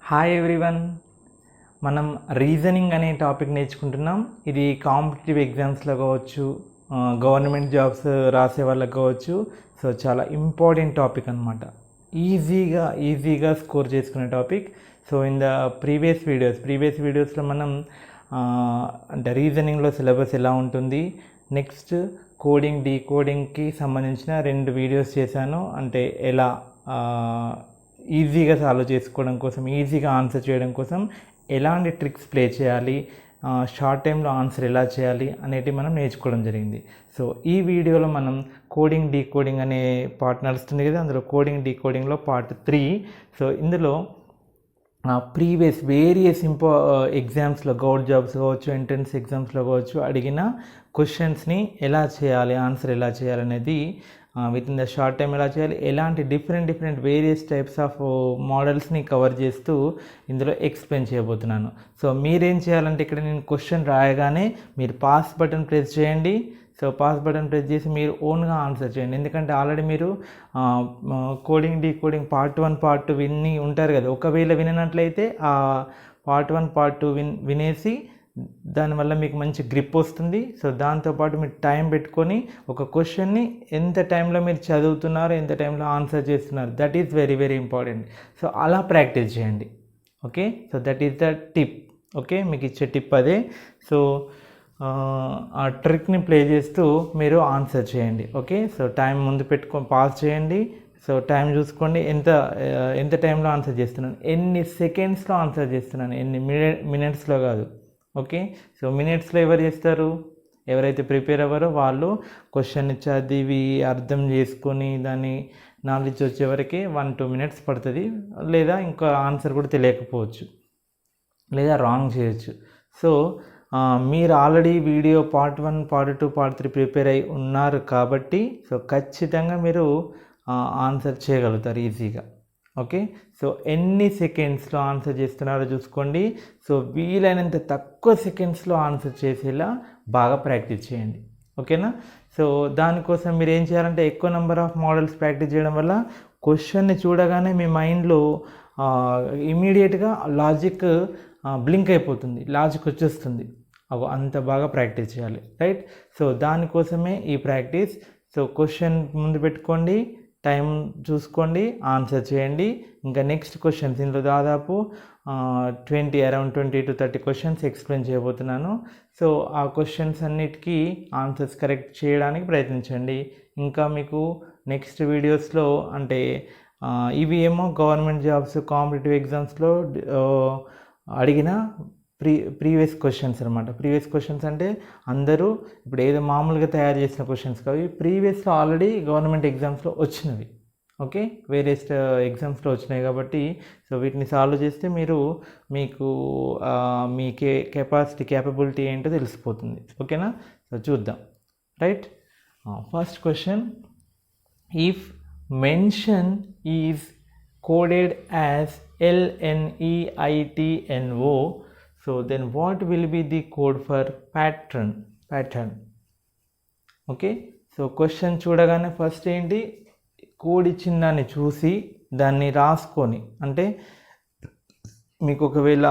Hi everyone. మనం reasoning అనే topic నేర్చుకుంటున్నాం. ఇది కాంపిటేటివ్ ఎగ్జామ్స్లో కావచ్చు, గవర్నమెంట్ జాబ్స్ రాసే వాళ్ళకి కావచ్చు. సో చాలా ఇంపార్టెంట్ టాపిక్ అనమాట. ఈజీగా స్కోర్ చేసుకునే topic. So in the previous వీడియోస్లో మనం అంటే రీజనింగ్లో సిలబస్ ఎలా ఉంటుంది, నెక్స్ట్ కోడింగ్ డీకోడింగ్కి సంబంధించిన 2 వీడియోస్ చేశాను. అంటే ఎలా ఈజీగా సాల్వ్ చేసుకోవడం కోసం, ఈజీగా ఆన్సర్ చేయడం కోసం ఎలాంటి ట్రిక్స్ ప్లే చేయాలి, షార్ట్ టైంలో ఆన్సర్ ఎలా చేయాలి అనేటివి మనం నేర్చుకోవడం జరిగింది. సో ఈ వీడియోలో మనం కోడింగ్ డీకోడింగ్ అనే పార్ట్ నడుస్తుంది కదా, అందులో కోడింగ్ డీకోడింగ్లో పార్ట్ 3. సో ఇందులో ప్రీవియస్ వేరియస్ ఎగ్జామ్స్లో, గవర్నమెంట్ జాబ్స్ కావచ్చు, ఎంట్రన్స్ ఎగ్జామ్స్లో కావచ్చు, అడిగిన క్వశ్చన్స్ని ఎలా చేయాలి, ఆన్సర్ ఎలా చేయాలి అనేది within the short time ఎలా చేయాలి, ఎలాంటి డిఫరెంట్ వేరియస్ టైప్స్ ఆఫ్ మోడల్స్ని కవర్ చేస్తూ ఇందులో ఎక్స్ప్లెయిన్ చేయబోతున్నాను. సో మీరేం చేయాలంటే, ఇక్కడ నేను క్వశ్చన్ రాయగానే మీరు పాస్ బటన్ ప్రెస్ చేయండి. సో పాస్ బటన్ ప్రెస్ చేసి మీరు ఓన్గా ఆన్సర్ చేయండి. ఎందుకంటే ఆల్రెడీ మీరు కోడింగ్ డీకోడింగ్ పార్ట్ 1 పార్ట్ 2 విని ఉంటారు కదా. ఒకవేళ వినట్లయితే ఆ పార్ట్ 1 పార్ట్ 2 వినేసి దానివల్ల మీకు మంచి గ్రిప్ వస్తుంది. సో దాంతోపాటు మీరు టైం పెట్టుకొని ఒక క్వశ్చన్ని ఎంత టైంలో మీరు చదువుతున్నారు, ఎంత టైంలో ఆన్సర్ చేస్తున్నారు, that is very important. So అలా ప్రాక్టీస్ చేయండి. Okay, so that is the tip. Okay, మీకు ఇచ్చే టిప్ అదే. సో ఆ ట్రిక్ని ప్లే చేస్తూ మీరు ఆన్సర్ చేయండి. ఓకే, సో టైం ముందు పెట్టుకొని పాస్ చేయండి. సో టైం చూసుకోండి, ఎంత టైంలో ఆన్సర్ చేస్తున్నాను, ఎన్ని సెకండ్స్లో ఆన్సర్ చేస్తున్నాను, ఎన్ని మినిట్స్లో కాదు. ఓకే, సో మినిట్స్లో ఎవరు చేస్తారు, ఎవరైతే ప్రిపేర్ అవ్వరో వాళ్ళు క్వశ్చన్ చదివి అర్థం చేసుకొని దాన్ని నాలెడ్జ్ వచ్చేవరకే 1-2 మినిట్స్ పడుతుంది. లేదా ఇంకా ఆన్సర్ కూడా తెలియకపోవచ్చు, లేదా రాంగ్ చేయొచ్చు. సో మీరు already video part 1 part 2 part 3 prepare అయి ఉన్నారు కాబట్టి సో ఖచ్చితంగా మీరు ఆన్సర్ చేయగలుగుతారు ఈజీగా. ఓకే, సో ఎన్ని సెకండ్స్లో ఆన్సర్ చేస్తున్నారో చూసుకోండి. సో వీలైనంత తక్కువ సెకండ్స్లో ఆన్సర్ చేసేలా బాగా ప్రాక్టీస్ చేయండి. ఓకేనా. సో దానికోసం మీరు ఏం చేయాలంటే, ఎక్కువ నెంబర్ ఆఫ్ మోడల్స్ ప్రాక్టీస్ చేయడం వల్ల క్వశ్చన్ని చూడగానే మీ మైండ్లో ఇమీడియట్గా లాజిక్ బ్లింక్ అయిపోతుంది, లాజిక్ వచ్చేస్తుంది. అంత బాగా ప్రాక్టీస్ చేయాలి, రైట్. సో దానికోసమే ఈ ప్రాక్టీస్. సో క్వశ్చన్ ముందు పెట్టుకోండి, టైం చూసుకోండి, ఆన్సర్ చేయండి. ఇంకా నెక్స్ట్ క్వశ్చన్స్ ఇందులో దాదాపు అరౌండ్ 20-30 క్వశ్చన్స్ ఎక్స్ప్లెయిన్ చేయబోతున్నాను. సో ఆ క్వశ్చన్స్ అన్నిటికీ ఆన్సర్స్ కరెక్ట్ చేయడానికి ప్రయత్నించండి. ఇంకా మీకు నెక్స్ట్ వీడియోస్లో అంటే ఇవి ఏమో గవర్నమెంట్ జాబ్స్, కాంపిటేటివ్ ఎగ్జామ్స్లో అడిగిన ప్రీవియస్ క్వశ్చన్స్ అనమాట. ప్రీవియస్ క్వశ్చన్స్ అంటే అందరూ ఇప్పుడు ఏదో మామూలుగా తయారు చేసిన క్వశ్చన్స్ కావు, ప్రీవియస్లో ఆల్రెడీ గవర్నమెంట్ ఎగ్జామ్స్లో వచ్చినవి. ఓకే, వేరే ఎగ్జామ్స్లో వచ్చినాయి కాబట్టి సో వీటిని సాల్వ్ చేస్తే మీకు మీ క్యాపబిలిటీ ఏంటో తెలిసిపోతుంది. ఓకేనా. సో చూద్దాం, right. First question, if mention is coded as LNEITNO, so then what will be the code for pattern? Okay, so question చూడగానే ఫస్ట్ ఏంటి, కోడ్ ఇచ్చిన దాన్ని చూసి దాన్ని రాసుకొని, అంటే మీకు ఒకవేళ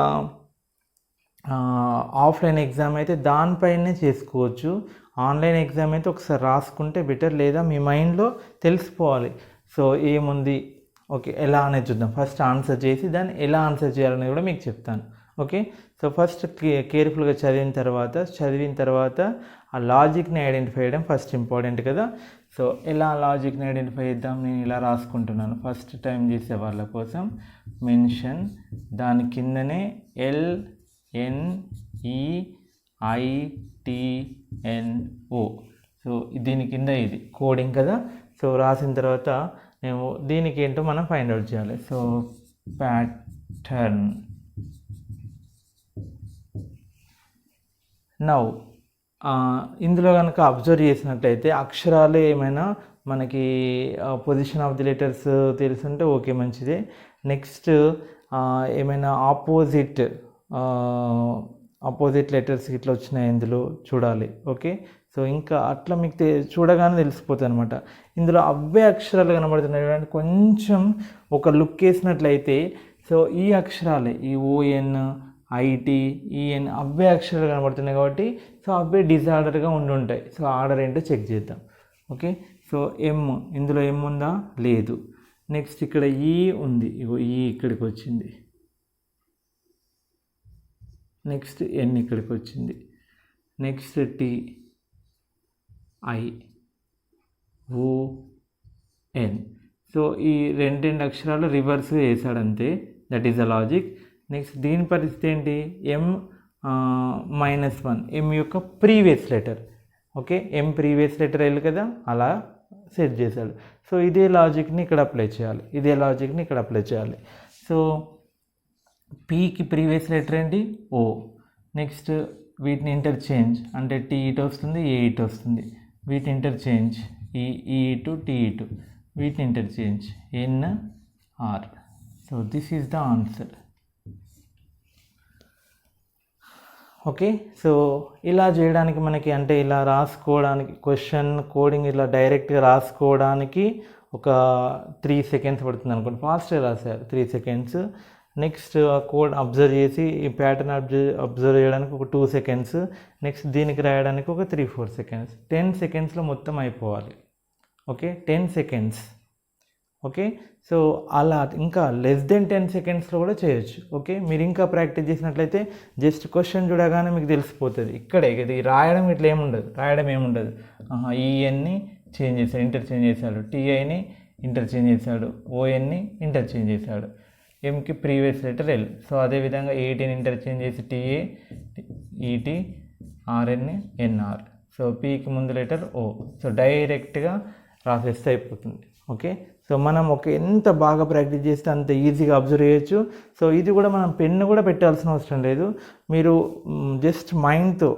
ఆఫ్లైన్ ఎగ్జామ్ అయితే దానిపైనే చేసుకోవచ్చు, ఆన్లైన్ ఎగ్జామ్ అయితే ఒకసారి రాసుకుంటే బెటర్, లేదా మీ మైండ్లో తెలిసిపోవాలి సో ఏముంది. ఓకే, ఎలా అనేది చూద్దాం. ఫస్ట్ ఆన్సర్ చేసి దాన్ని ఎలా ఆన్సర్ చేయాలనేది కూడా మీకు చెప్తాను. ఓకే, సో ఫస్ట్ కేర్ఫుల్గా చదివిన తర్వాత ఆ లాజిక్ని ఐడెంటిఫై చేయడం ఫస్ట్ ఇంపార్టెంట్ కదా. సో ఎలా లాజిక్ని ఐడెంటిఫై చేద్దాం, నేను ఇలా రాసుకుంటున్నాను ఫస్ట్ టైం చేసే వాళ్ళ కోసం. మెన్షన్, దాని కిందనే LNEITNO. సో దీని కింద ఇది కోడింగ్ కదా. సో రాసిన తర్వాత మేము దీనికి ఏంటో మనం ఫైండ్ అవుట్ చేయాలి. So pattern. నౌ ఇందులో కనుక అబ్జర్వ్ చేసినట్లయితే అక్షరాలు ఏమైనా మనకి పొజిషన్ ఆఫ్ ది లెటర్స్ తెలుసుంటే ఓకే, మంచిదే. నెక్స్ట్ ఏమైనా ఆపోజిట్ లెటర్స్ ఇట్లా వచ్చినాయి ఇందులో చూడాలి. ఓకే, సో ఇంకా అట్లా మీకు చూడగానే తెలిసిపోతుంది అనమాట. ఇందులో అవే అక్షరాలు కనబడుతున్నాయి. కొంచెం ఒక లుక్ వేసినట్లయితే సో ఈ అక్షరాలే ఈ ఓఎన్ ఐటీ ఈఎన్ అవే అక్షరాలు కనబడుతున్నాయి కాబట్టి సో అవే డిజార్డర్గా ఉండుంటాయి. సో ఆర్డర్ ఏంటో చెక్ చేద్దాం. ఓకే, సో ఎమ్, ఇందులో ఎమ్ ఉందా? లేదు. నెక్స్ట్ ఇక్కడ ఈ ఉంది, ఇగో ఈ ఇక్కడికి వచ్చింది. నెక్స్ట్ ఎన్ ఇక్కడికి వచ్చింది. Next T, I, O, N. So ఈ రెండు అక్షరాలు రివర్స్ వేసాడు అంతే. That is the logic. Next దీని పరిస్థితి ఏంటి? ఎమ్ -1 ఎమ్ యొక్క previous letter. Okay, M previous letter వెళ్ళి కదా, అలా సెట్ చేశాడు. సో ఇదే లాజిక్ని ఇక్కడ అప్లై చేయాలి. సో పీకి ప్రీవియస్ లెటర్ ఏంటి? ఓ. నెక్స్ట్ వీటిని ఇంటర్చేంజ్ అంటే టీ ఇటు వస్తుంది, ఏ ఇటు వస్తుంది. వీటిని ఇంటర్చేంజ్ ఈ ఇటు, టీ ఇటు. వీటిని interchange N, R. So this is the answer. Okay, so ఇలా చేయడానికి మనకి అంటే ఇలా రాసుకోవడానికి క్వశ్చన్ కోడింగ్ ఇలా డైరెక్ట్గా రాసుకోవడానికి ఒక 3 సెకండ్స్ పడుతుంది అనుకోండి. ఫాస్ట్గా రాశారు 3 సెకండ్స్. నెక్స్ట్ ఆ కోడ్ అబ్జర్వ్ చేసి ఈ ప్యాటర్న్ అబ్జర్వ్ చేయడానికి ఒక 2 సెకండ్స్. నెక్స్ట్ దీనికి రాయడానికి ఒక 3-4 సెకండ్స్. 10 సెకండ్స్లో మొత్తం అయిపోవాలి. Okay, 10 seconds. ఓకే, సో అలా ఇంకా లెస్ దెన్ 10 సెకండ్స్లో కూడా చేయొచ్చు. ఓకే, మీరు ఇంకా ప్రాక్టీస్ చేసినట్లయితే జస్ట్ క్వశ్చన్ చూడగానే మీకు తెలిసిపోతుంది. ఇక్కడే ఇది రాయడం ఇట్లా ఏముండదు. ఈఎన్ని చేంజ్ చేశాడు, ఇంటర్చేంజ్ చేశాడు. టీఐని ఇంటర్చేంజ్ చేశాడు. ఓఎన్ని ఇంటర్చేంజ్ చేశాడు. ఎంకి ప్రీవియస్ లెటర్ ఎల్. సో అదేవిధంగా 18 ఇంటర్చేంజ్ చేసి టీఏ, ఈటీ, ఆర్ఎన్ని, ఎన్ఆర్. సో పీకి ముందు లెటర్ ఓ. సో డైరెక్ట్గా రాసేస్తే అయిపోతుంది. ఓకే, సో మనం ఎంత బాగా ప్రాక్టీస్ చేస్తే అంత ఈజీగా అబ్జర్వ్ చేయొచ్చు. సో ఇది కూడా మనం పెన్ను కూడా పెట్టాల్సిన అవసరం లేదు. మీరు జస్ట్ మైండ్తో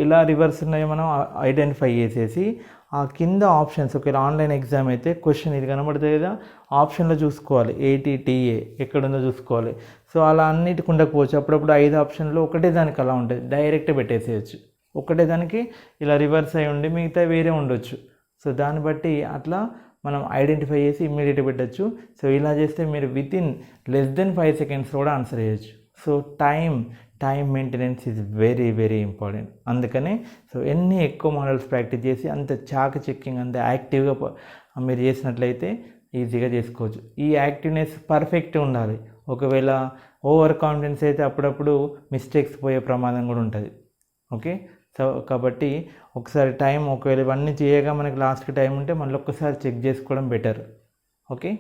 ఇలా రివర్స్ ఉన్నాయో మనం ఐడెంటిఫై చేసేసి ఆ కింద ఆప్షన్స్, ఒకవేళ ఆన్లైన్ ఎగ్జామ్ అయితే క్వశ్చన్ ఇది కనబడుతుంది కదా, ఆప్షన్లో చూసుకోవాలి. ఏటీటీఏ ఎక్కడుందో చూసుకోవాలి. సో అలా అన్నిటికి ఉండకపోవచ్చు. అప్పుడప్పుడు 5 ఆప్షన్లో ఒకటే దానికి అలా ఉంటుంది, డైరెక్ట్ పెట్టేసేయచ్చు. ఒకటే దానికి ఇలా రివర్స్ అయి ఉండి మిగతా వేరే ఉండొచ్చు. సో దాన్ని బట్టి అట్లా మనం ఐడెంటిఫై చేసి ఇమ్మీడియట్గా పెట్టచ్చు. సో ఇలా చేస్తే మీరు వితిన్ లెస్ దెన్ 5 సెకండ్స్ కూడా ఆన్సర్ చేయొచ్చు. So time maintenance is very very important. అందుకనే సో ఎన్ని ఎక్కువ మోడల్స్ ప్రాక్టీస్ చేసి అంత చెక్కింగ్ అంత యాక్టివ్గా మీరు చేసినట్లయితే ఈజీగా చేసుకోవచ్చు. ఈ యాక్టివ్నెస్ పర్ఫెక్ట్గా ఉండాలి. ఒకవేళ ఓవర్ కాన్ఫిడెన్స్ అయితే అప్పుడప్పుడు మిస్టేక్స్ పోయే ప్రమాదం కూడా ఉంటుంది. ఓకే, సో కాబట్టి ఒకసారి ఒకవేళ ఇవన్నీ చేయగా మనకి లాస్ట్కి టైం ఉంటే మళ్ళీ ఒక్కసారి చెక్ చేసుకోవడం better. Okay,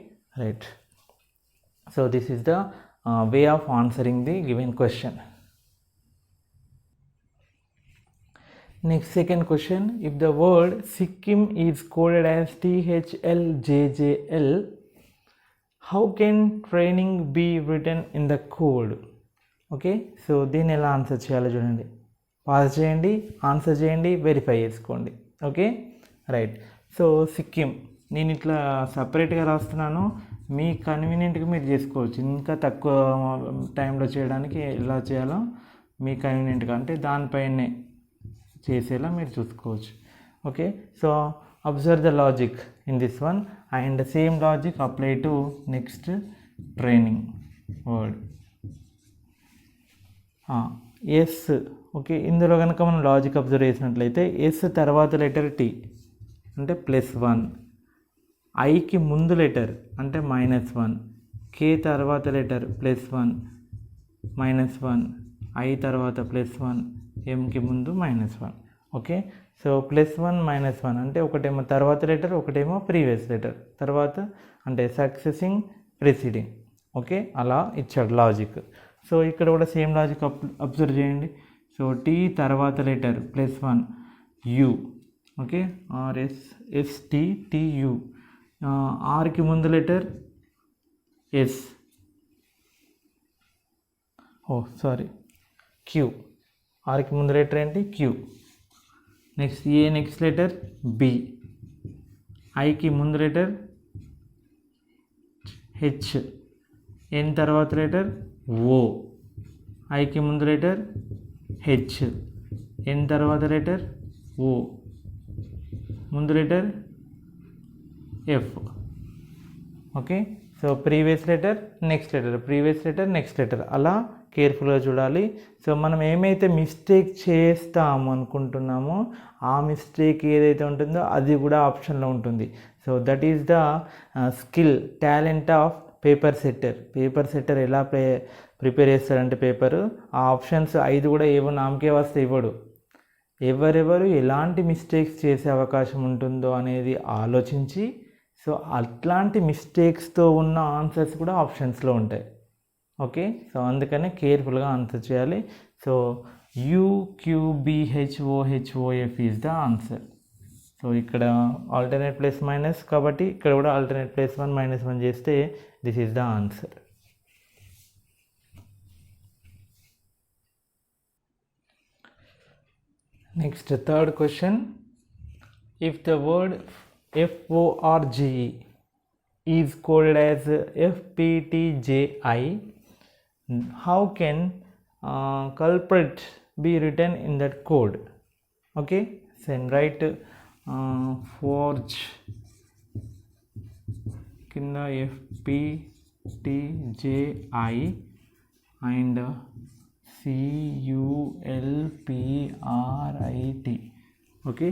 right. So this is the way of answering the given question. Next, second question. If the word Sikkim is coded as THLJJL, how can training be written in the code? Okay, so దీన్ని ఎలా answer చేయాలో చూడండి. Pass చేయండి, answer చేయండి, verify చేసుకోండి. Okay, right. So Sikkim నేను ఇట్లా సపరేట్గా రాస్తున్నాను. మీ కన్వీనియంట్గా మీరు చేసుకోవచ్చు. ఇంకా తక్కువ టైంలో చేయడానికి ఎలా చేయాలో మీ కన్వీనియంట్గా అంటే దానిపైనే చేసేలా మీరు చూసుకోవచ్చు. Okay, so observe the logic in this one and same logic apply to next training word. S. Okay, ఇందులో కనుక మనం లాజిక్ అబ్జర్వ్ చేసినట్లయితే ఎస్ తర్వాత లెటర్ టీ అంటే +1, ఐకి ముందు లెటర్ అంటే -1, కే తర్వాత లెటర్ +1, -1, ఐ తర్వాత +1, ఎంకి ముందు -1. ఓకే, సో +1 -1 అంటే ఒకటేమో తర్వాత లెటర్, ఒకటేమో ప్రీవియస్ లెటర్, తర్వాత అంటే సక్సెసింగ్ ప్రిసీడింగ్. ఓకే, అలా ఇచ్చాడు లాజిక్. సో ఇక్కడ కూడా సేమ్ లాజిక్ అబ్జర్వ్ చేయండి. సో టీ తర్వాత లెటర్ +1 యు. Okay, RSSTTU. ఆర్కి ముందు లెటర్ ఎస్, క్యూ. ఆర్కి ముందు లెటర్ ఏంటి? Q. Next next letter B. ఐకి ముందు లెటర్ హెచ్. ఎన్ తర్వాత లెటర్ ఓ. ఐకి ముందు లెటర్ హెచ్. ఎన్ తర్వాత లెటర్ ఓ. ముందు letter F. Okay, so previous letter next letter, previous letter next letter, అలా కేర్ఫుల్గా చూడాలి. సో మనం ఏమైతే మిస్టేక్ చేస్తాము అనుకుంటున్నామో ఆ మిస్టేక్ ఏదైతే ఉంటుందో అది కూడా ఆప్షన్లో ఉంటుంది. So that is the skill, talent of paper setter. Paper setter ఎలా ప్రిపేర్ చేస్తాడంటే పేపరు, ఆ ఆప్షన్స్ 5 కూడా ఏవో నామకే వస్తే ఇవ్వడు. ఎవరెవరు ఎలాంటి మిస్టేక్స్ చేసే అవకాశం ఉంటుందో అనేది ఆలోచించి, సో అట్లాంటి మిస్టేక్స్తో ఉన్న ఆన్సర్స్ కూడా ఆప్షన్స్లో ఉంటాయి. ఓకే, సో అందుకనే కేర్ఫుల్గా ఆన్సర్ చేయాలి. So UQBHOHOF is the answer. So ఇక్కడ ఆల్టర్నేట్ ప్లస్ మైనస్ కాబట్టి ఇక్కడ కూడా ఆల్టర్నేట్ +1 -1 చేస్తే this is the answer. Next third question, if the word FORGE is coded as FPTJI, how can culprit be written in that code? Okay, so write forge kinda FPTJI and CULPRIT. Okay,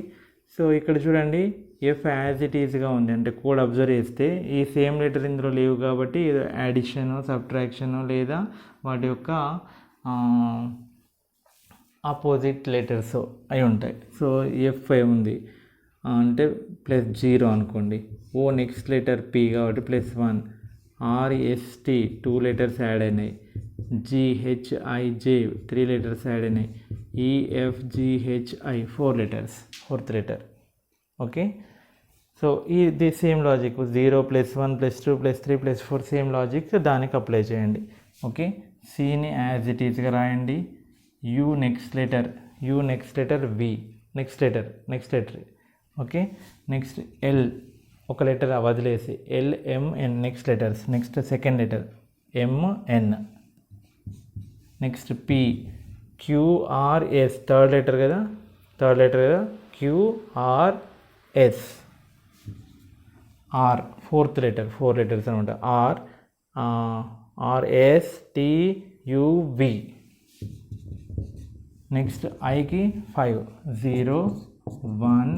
so ఇక్కడ చూడండి F as it ఈజ్గా ఉంది, అంటే code observe చేస్తే ఈ same letter ఇందులో లేవు కాబట్టి addition, subtraction లేదా వాటి యొక్క ఆపోజిట్ లెటర్స్ అయి ఉంటాయి. సో ఎఫ్ ఉంది అంటే +0 అనుకోండి. ఓ నెక్స్ట్ లెటర్ పి కాబట్టి +1, RST 2 లెటర్స్ యాడ్ అయినాయి, GHIJ 3 లెటర్స్ యాడ్ అయినాయి, EFGHI 4 letters, 4th letter. Okay, so ఇది సేమ్ లాజిక్ 0 +1 +2 +3 +4 సేమ్ లాజిక్ దానికి అప్లై చేయండి. ఓకే, సిని యాజ్ ఇట్ ఈజ్గా రాయండి. You next letter we next letter. Okay, next L ఒక letter వదిలేసి LMN next letters, next second letter MN, next P QRS third letter కదా QRS, R fourth letter, 4 letters అనమాట, RSTUV. Next ఐకి 5 0 1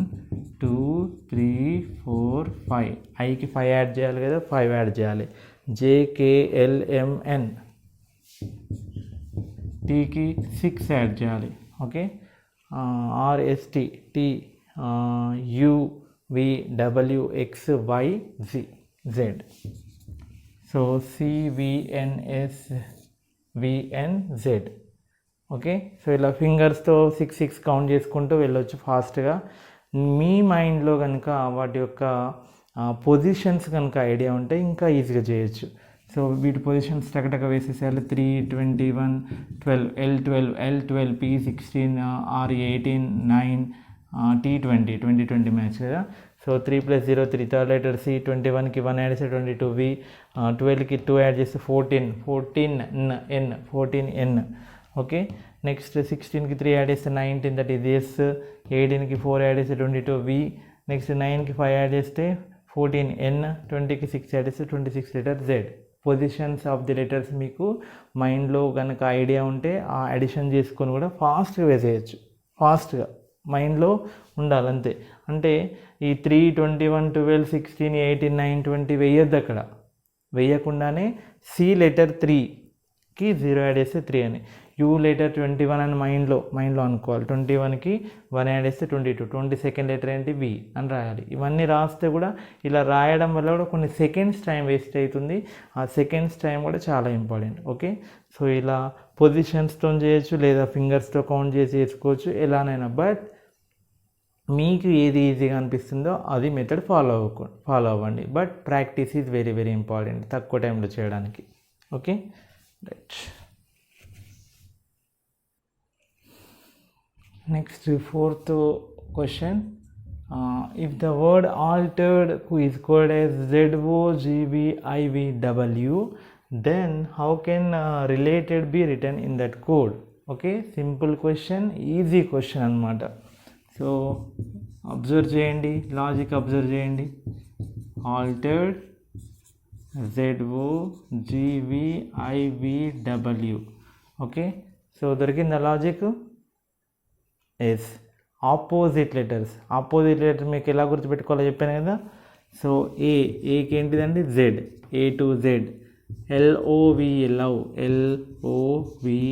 2 3 4 5, ఐకి 5 add చేయాలి కదా, 5 add చేయాలి. JKLMN, టీకి 6 యాడ్ చేయాలి. Okay, RST T UVWXYZ. So CVNSVNZ. Okay, so ఇలా ఫింగర్స్తో 6 కౌంట్ చేసుకుంటూ వెళ్ళొచ్చు ఫాస్ట్గా. మీ మైండ్లో కనుక వాటి యొక్క పొజిషన్స్ కనుక ఐడియా ఉంటే ఇంకా ఈజీగా చేయొచ్చు. సో వీటి పొజిషన్స్ టకటక వేసేసేయాలి. 3 21 12 L12 P16 R18 9 T20 20 match కదా. సో 3 + 0 3, థర్డ్ లెటర్ C, 21కి 1 యాడ్ చేస్తే 22 V, 12కి 2 యాడ్ చేస్తే 14N. ఓకే, నెక్స్ట్ 16కి 3 యాడ్ చేస్తే 19, దట్ ఈజ్ S, 18కి 4 యాడ్ చేస్తే 22 V, నెక్స్ట్ 9కి 5 యాడ్ చేస్తే 14N, 20కి 6 యాడ్ చేస్తే 26 letter Z. Positions of the letters మీకు మైండ్లో కనుక ఐడియా ఉంటే ఆ అడిషన్ చేసుకొని కూడా ఫాస్ట్గా వేసేయచ్చు. ఫాస్ట్గా మైండ్లో ఉండాలి అంతే. అంటే ఈ 3 21 12 16 18 9 20 వేయొద్దు. అక్కడ వేయకుండానే C లెటర్ 3కి 0 యాడ్ చేస్తే 3 అని, U లెటర్ 21 అని మైండ్లో అనుకోవాలి. 21కి 1 యాడ్ చేస్తే 22, 22nd లెటర్ ఏంటి V అని రాయాలి. ఇవన్నీ రాస్తే కూడా ఇలా రాయడం వల్ల కూడా కొన్ని సెకండ్స్ టైం వేస్ట్ అవుతుంది. ఆ సెకండ్స్ టైం కూడా చాలా ఇంపార్టెంట్. ఓకే, సో ఇలా పొజిషన్స్తో చేయొచ్చు లేదా ఫింగర్స్తో కౌంట్ చేసి చేసుకోవచ్చు, ఎలానైనా. బట్ మీకు ఏది ఈజీగా అనిపిస్తుందో అది మెథడ్ ఫాలో అవ్వండి. But practice is very very important తక్కువ టైంలో చేయడానికి. Okay, right. Next fourth question, if the word altered is code as ZOGVIVW, then how can related be written in that code? Okay, simple question, easy question అనమాట. So observe చేయండి, logic observe చేయండి. Altered ZOGVIVW. Okay, so దొరికిందా logic? Yes. Opposite letters మీకు ఎలా గుర్తుపెట్టుకోవాలో చెప్పాను కదా. So ఏకి ఏంటిదండి? Z. A to Z. LOVE love, LOVE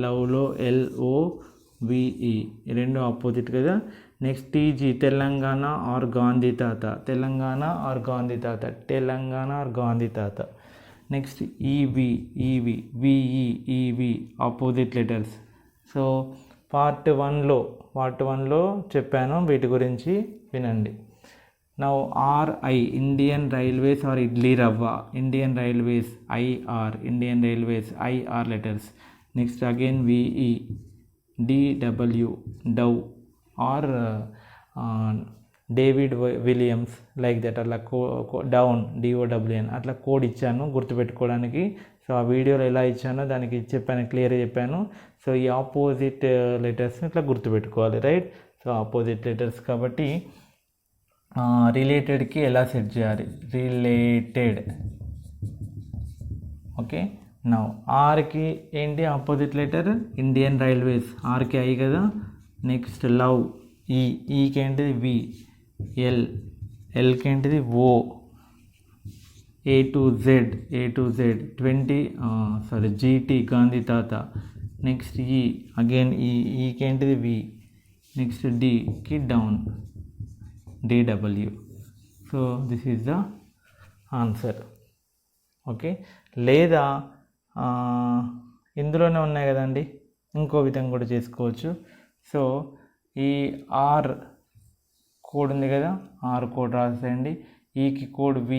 లవ్లో LOVE రెండు ఆపోజిట్ కదా. Next TG Telangana R Gandhi తాత, తెలంగాణ ఆర్ గాంధీ తాత. Next EV VE opposite letters. So part one చెప్పాను, వీటి గురించి వినండి. Now RI Indian railways R idli rava, Indian Railways IR letters. Next again VE DW dove R David Williams like that, అట్లా down DOWN అట్లా code ఇచ్చాను గుర్తుపెట్టుకోవడానికి. So ఆ వీడియోలో ఎలా ఇచ్చానో దానికి చెప్పాను, క్లియర్గా చెప్పాను. సో ఈ ఆపోజిట్ లెటర్స్ని ఇట్లా గుర్తుపెట్టుకోవాలి, రైట్. సో ఆపోజిట్ లెటర్స్ కాబట్టి రిలేటెడ్కి ఎలా సెట్ చేయాలి? రిలేటెడ్. ఓకే, నౌ ఆర్కి ఏంటి ఆపోజిట్ లెటర్? ఇండియన్ రైల్వేస్, ఆర్కి ఐ కదా. నెక్స్ట్ లవ్, ఈకి ఏంటిది? V. ఎల్కి ఏంటిది? O. A to Z 20 GT Gandhi తాత. నెక్స్ట్ అగైన్ ఈకి ఏంటిది? V. నెక్స్ట్ Dకి down, DW. So this is the answer. Okay, లేదా ఇందులోనే ఉన్నాయి కదండి, ఇంకో విధంగా కూడా చేసుకోవచ్చు. సో ఈ R కోడ్ ఉంది కదా, R కోడ్ రాసేయండి. ఈకి కోడ్ V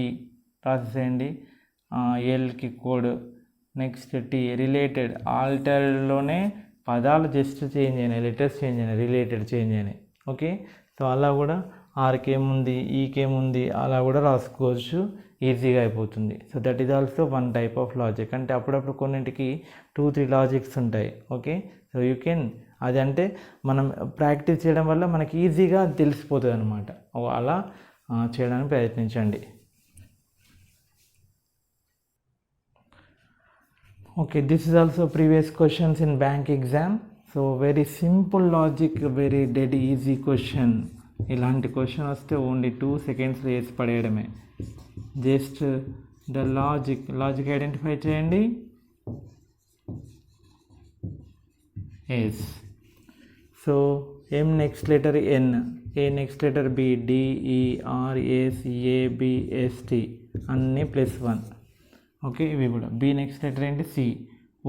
రాసేయండి. ఎల్కి కోడ్. Next T related. ఆల్టర్లోనే పదాలు జస్ట్ చేంజ్ అయినాయి, లెటర్స్ చేంజ్ అయినాయి, రిలేటెడ్ చేంజ్ అయినాయి. ఓకే, సో అలా కూడా ఆర్కి ఏముంది, ఈకి ఏముంది, అలా కూడా రాసుకోవచ్చు, ఈజీగా అయిపోతుంది. So that is also one type of logic. అంటే అప్పుడప్పుడు కొన్నింటికి 2-3 లాజిక్స్ ఉంటాయి. ఓకే, సో యూ కెన్, అది అంటే మనం ప్రాక్టీస్ చేయడం వల్ల మనకి ఈజీగా తెలిసిపోతుంది అనమాట. అలా చేయడానికి ప్రయత్నించండి. Okay, this is also previous questions in bank exam. So very simple logic, very dead easy question. ఇలాంటి క్వశ్చన్ వస్తే ఓన్లీ 2 సెకండ్స్లో వేసి పడేయడమే. జస్ట్ ద లాజిక్ ఐడెంటిఫై చేయండి. Yes. So M next letter N, A next letter B, D E R S A B S T అన్నీ +1. Okay, ఇవి కూడా. B next letter ఏంటి? C,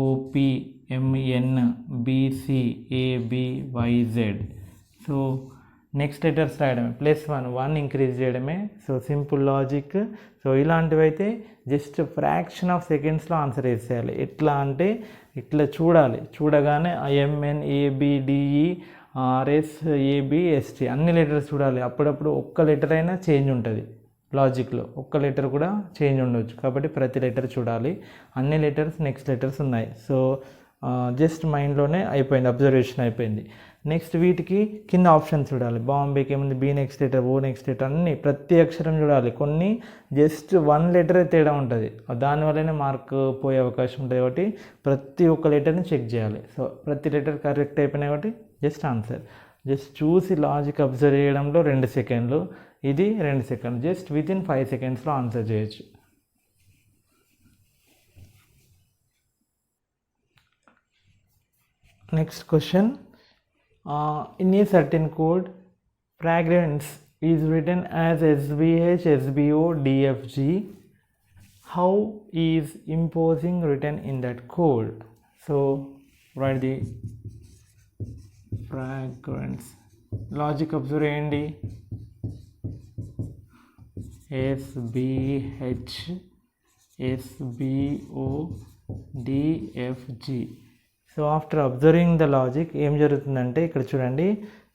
O P M N B C A B Y Z. So next letters రాయడమే, +1 increase చేయడమే. So simple logic. So ఇలాంటివి అయితే just fraction of సెకండ్స్లో answer వేసేయాలి. ఎట్లా అంటే ఇట్లా చూడగానే MNABDERSABST అన్ని లెటర్స్ చూడాలి. అప్పుడప్పుడు ఒక్క లెటర్ అయినా చేంజ్ ఉంటుంది లాజిక్లో, ఒక్క లెటర్ కూడా చేంజ్ ఉండవచ్చు. కాబట్టి ప్రతి లెటర్ చూడాలి. అన్ని లెటర్స్ నెక్స్ట్ లెటర్స్ ఉన్నాయి. సో జస్ట్ మైండ్లోనే అయిపోయింది, అబ్జర్వేషన్ అయిపోయింది. నెక్స్ట్ వీటికి కింద ఆప్షన్స్ చూడాలి. బాంబేకి ఏముంది? B next letter, O next letter, అన్నీ ప్రతి అక్షరం చూడాలి. కొన్ని జస్ట్ 1 లెటరే తేడా ఉంటుంది, దానివల్లనే మార్క్ పోయే అవకాశం ఉంటుంది. కాబట్టి ప్రతి ఒక్క లెటర్ని చెక్ చేయాలి. సో ప్రతి లెటర్ కరెక్ట్ అయిపోయినాయి కాబట్టి జస్ట్ ఆన్సర్. జస్ట్ చూసి లాజిక్ అబ్జర్వ్ చేయడంలో 2 సెకండ్లు, ఇది 2 సెకండ్లు. జస్ట్ వితిన్ 5 సెకండ్స్లో ఆన్సర్ చేయొచ్చు. Next question. In a certain code, fragrance is written as SVH, SBO, DFG. How is imposing written in that code? So write the fragrance. Logic observe చేయండి. SBH, SBO, DFG. So after observing the logic ఏం జరుగుతుందంటే ఇక్కడ చూడండి.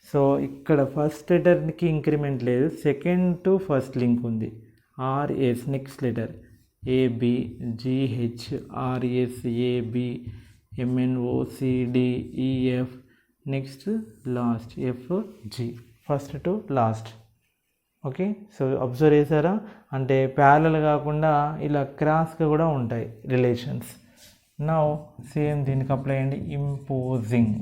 So ఇక్కడ first లెటర్కి increment లేదు, second to first link ఉంది. RS next letter AB, GH, RS, AB, MNO, CD, EF, next last FG, first to last. Okay, so observe చేశారా, అంటే parallel కాకుండా ఇలా క్రాస్గా కూడా ఉంటాయి రిలేషన్స్. నౌ సేమ్ దీనికి అప్లై అయ్యండి, imposing.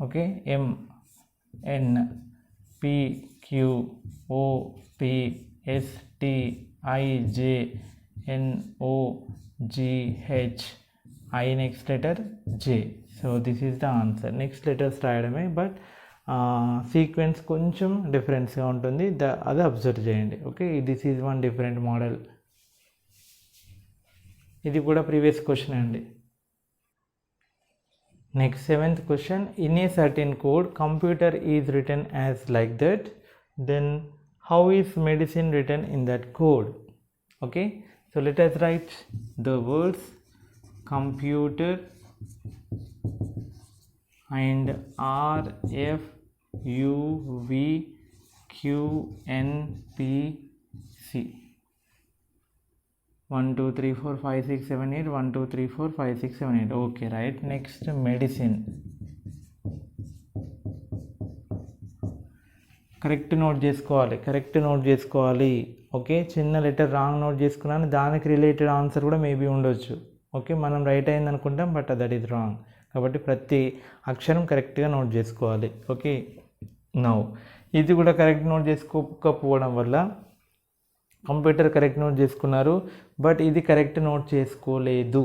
Okay, MN PQOP STIJNOGH I next letter J. So this is the answer. Next letters రాయడమే, బట్ సీక్వెన్స్ కొంచెం డిఫరెన్స్గా ఉంటుంది, అది అబ్జర్వ్ చేయండి. Okay, this is one different model. ఇది కూడా ప్రీవియస్ క్వశ్చన్ అండి. Next 7th question, in a certain code computer is written as like that, then how is medicine written in that code? Okay, so let us write the words computer and RFUVQNPC. 1 2 3 4 5 6 7 8 1 2 3 4 5 6 7 8. Okay, right. Next, medicine. Correct note చేసుకోవాలి. Okay, చిన్న letter wrong note చేసుకున్నాను, దానికి related answer కూడా maybe ఉండొచ్చు. Okay, మనం right అయింది అనుకుంటాం, but that is wrong. కాబట్టి ప్రతి అక్షరం కరెక్ట్గా నోట్ చేసుకోవాలి. ఓకే, నౌ ఇది కూడా కరెక్ట్ నోట్ చేసుకోకపోవడం వల్ల కంప్యూటర్ కరెక్ట్ నోట్ చేసుకున్నారు, బట్ ఇది కరెక్ట్ నోట్ చేసుకోలేదు.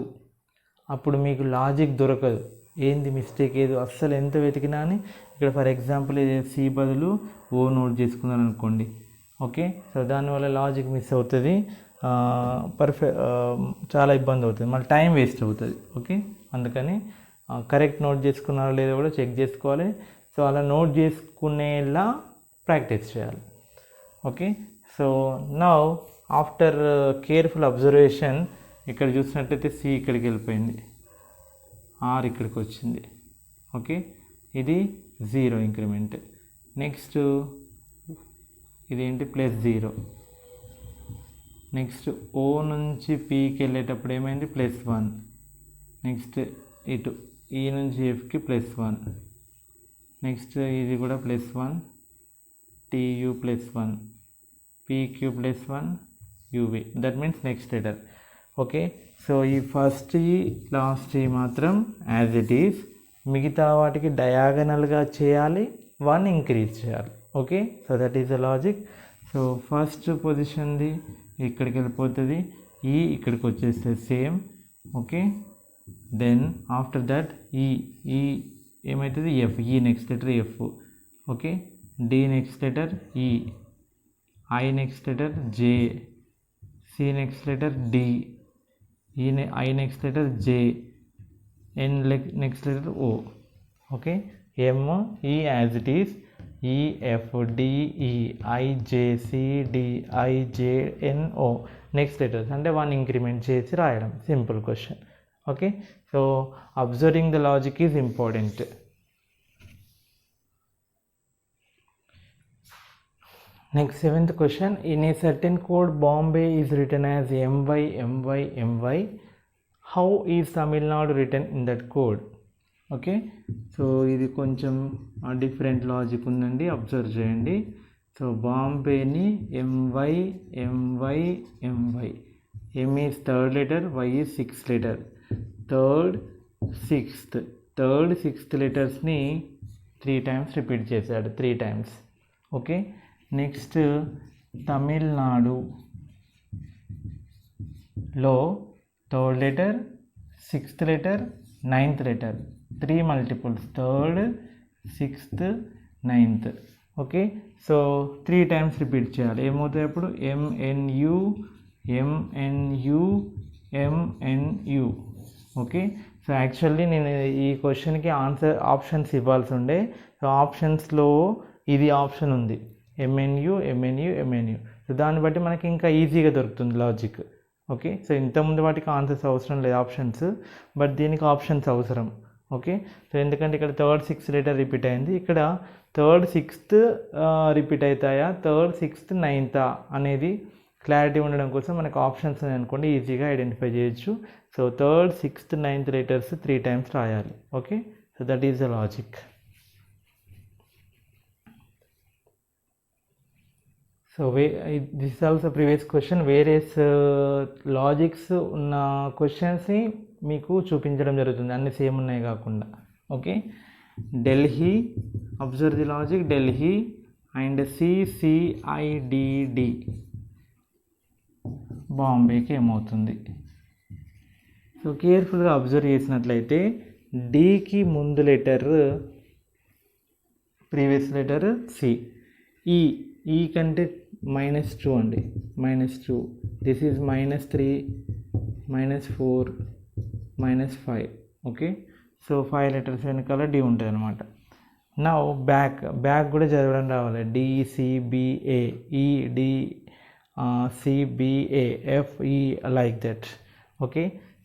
అప్పుడు మీకు లాజిక్ దొరకదు, ఏంది మిస్టేక్ ఏదో అస్సలు ఎంత వెతికినా అని. ఇక్కడ ఫర్ ఎగ్జాంపుల్ సి బదులు ఓ నోట్ చేసుకున్నాను అనుకోండి. ఓకే, సో దానివల్ల లాజిక్ మిస్ అవుతుంది, చాలా ఇబ్బంది అవుతుంది, మళ్ళీ టైం వేస్ట్ అవుతుంది. ఓకే, అందుకని కరెక్ట్ నోట్ చేసుకున్నారో లేదో కూడా చెక్ చేసుకోవాలి. సో అలా నోట్ చేసుకునేలా ప్రాక్టీస్ చేయాలి. Okay, so now after careful observation ఇక్కడ చూసినట్లయితే సి ఇక్కడికి వెళ్ళిపోయింది, ఆర్ ఇక్కడికి వచ్చింది. ఓకే, ఇది 0 ఇంక్రిమెంట్. నెక్స్ట్ ఇదేంటి +0. నెక్స్ట్ ఓ నుంచి పీకి వెళ్ళేటప్పుడు ఏమైంది +1. నెక్స్ట్ ఇటు ఈ నుంచి ఎఫ్కి +1. నెక్స్ట్ ఇది కూడా +1, TU +1, PQ +1, UV. That means next letter. Okay, so ఈ ఫస్ట్ లాస్ట్ మాత్రం యాజ్ ఇట్ ఈస్, మిగతా వాటికి డయాగనల్గా చేయాలి, 1 ఇంక్రీజ్ చేయాలి. Okay, so that is the logic. So first పొజిషన్ది ఇక్కడికి వెళ్ళిపోతుంది, ఈ ఇక్కడికి వచ్చేస్తుంది same. Okay, then after that ఈ ఏమవుతుంది ఎఫ్, ఈ next letter F. Okay, D next letter E, I next letter J, C next letter D, I next letter J, N next letter O. Okay, M E as it is, E F D E, I J C D, I J N O next letters, అంటే 1 increment చేసి రాయడం. Simple question. Okay, so observing the logic is important. Next 7th question, in a certain code Bombay is written as MY MY MY. How is Tamil Nadu written in that code? Okay, so ఇది కొంచెం different logic ఉందండి, observe చేయండి. So బాంబేని MY MY MY, M is 3rd letter, Y is 6th letter. 3rd 6th లెటర్స్ని 3 times repeat చేశాడు, 3 times. Okay, next తమిళనాడులో 3rd letter, 6th letter, 9th letter, 3 multiples, 3rd 6th 9th. Okay, so 3 times repeat చేయాలి. ఏమవుతాయి అప్పుడు MNU MNU MNU. Okay, so actually నేను ఈ క్వశ్చన్కి options ఇవ్వాల్సి ఉండే. సో ఆప్షన్స్లో ఇది ఆప్షన్ ఉంది, MNU MNU MNU. సో దాన్ని బట్టి మనకి ఇంకా ఈజీగా దొరుకుతుంది లాజిక్. ఓకే, సో ఇంతకుముందు వాటికి ఆన్సర్స్ అవసరం లేదు ఆప్షన్స్, బట్ దీనికి ఆప్షన్స్ అవసరం. ఓకే, సో ఎందుకంటే ఇక్కడ 3rd 6th లెటర్ రిపీట్ అయింది, ఇక్కడ 3rd 6th రిపీట్ అవుతాయా, 3rd 6th 9th అనేది క్లారిటీ ఉండడం కోసం మనకు ఆప్షన్స్ అనుకోండి, ఈజీగా ఐడెంటిఫై చేయొచ్చు. So 3rd 6th 9th letters 3 times రాయాలి. Okay, so that is the logic. So this also previous question, various logics ఉన్న క్వశ్చన్స్ని మీకు చూపించడం జరుగుతుంది, అన్ని సేమ్ ఉన్నాయి కాకుండా. Okay, Delhi, observe the logic, Delhi and CCIDD బాంబేకి ఏమవుతుంది? సో కేర్ఫుల్గా అబ్జర్వ్ చేసినట్లయితే డీకి ముందు లెటర్ ప్రీవియస్ లెటర్ సి, ఈ కంటే -2 అండి, -2, this is -3, -4, -5. Okay, so 5 letters వెనకాల డి ఉంటుంది అనమాట. నా బ్యాక్ కూడా చదవడం రావాలి, DCBA, EDCBA, FE like that. Okay,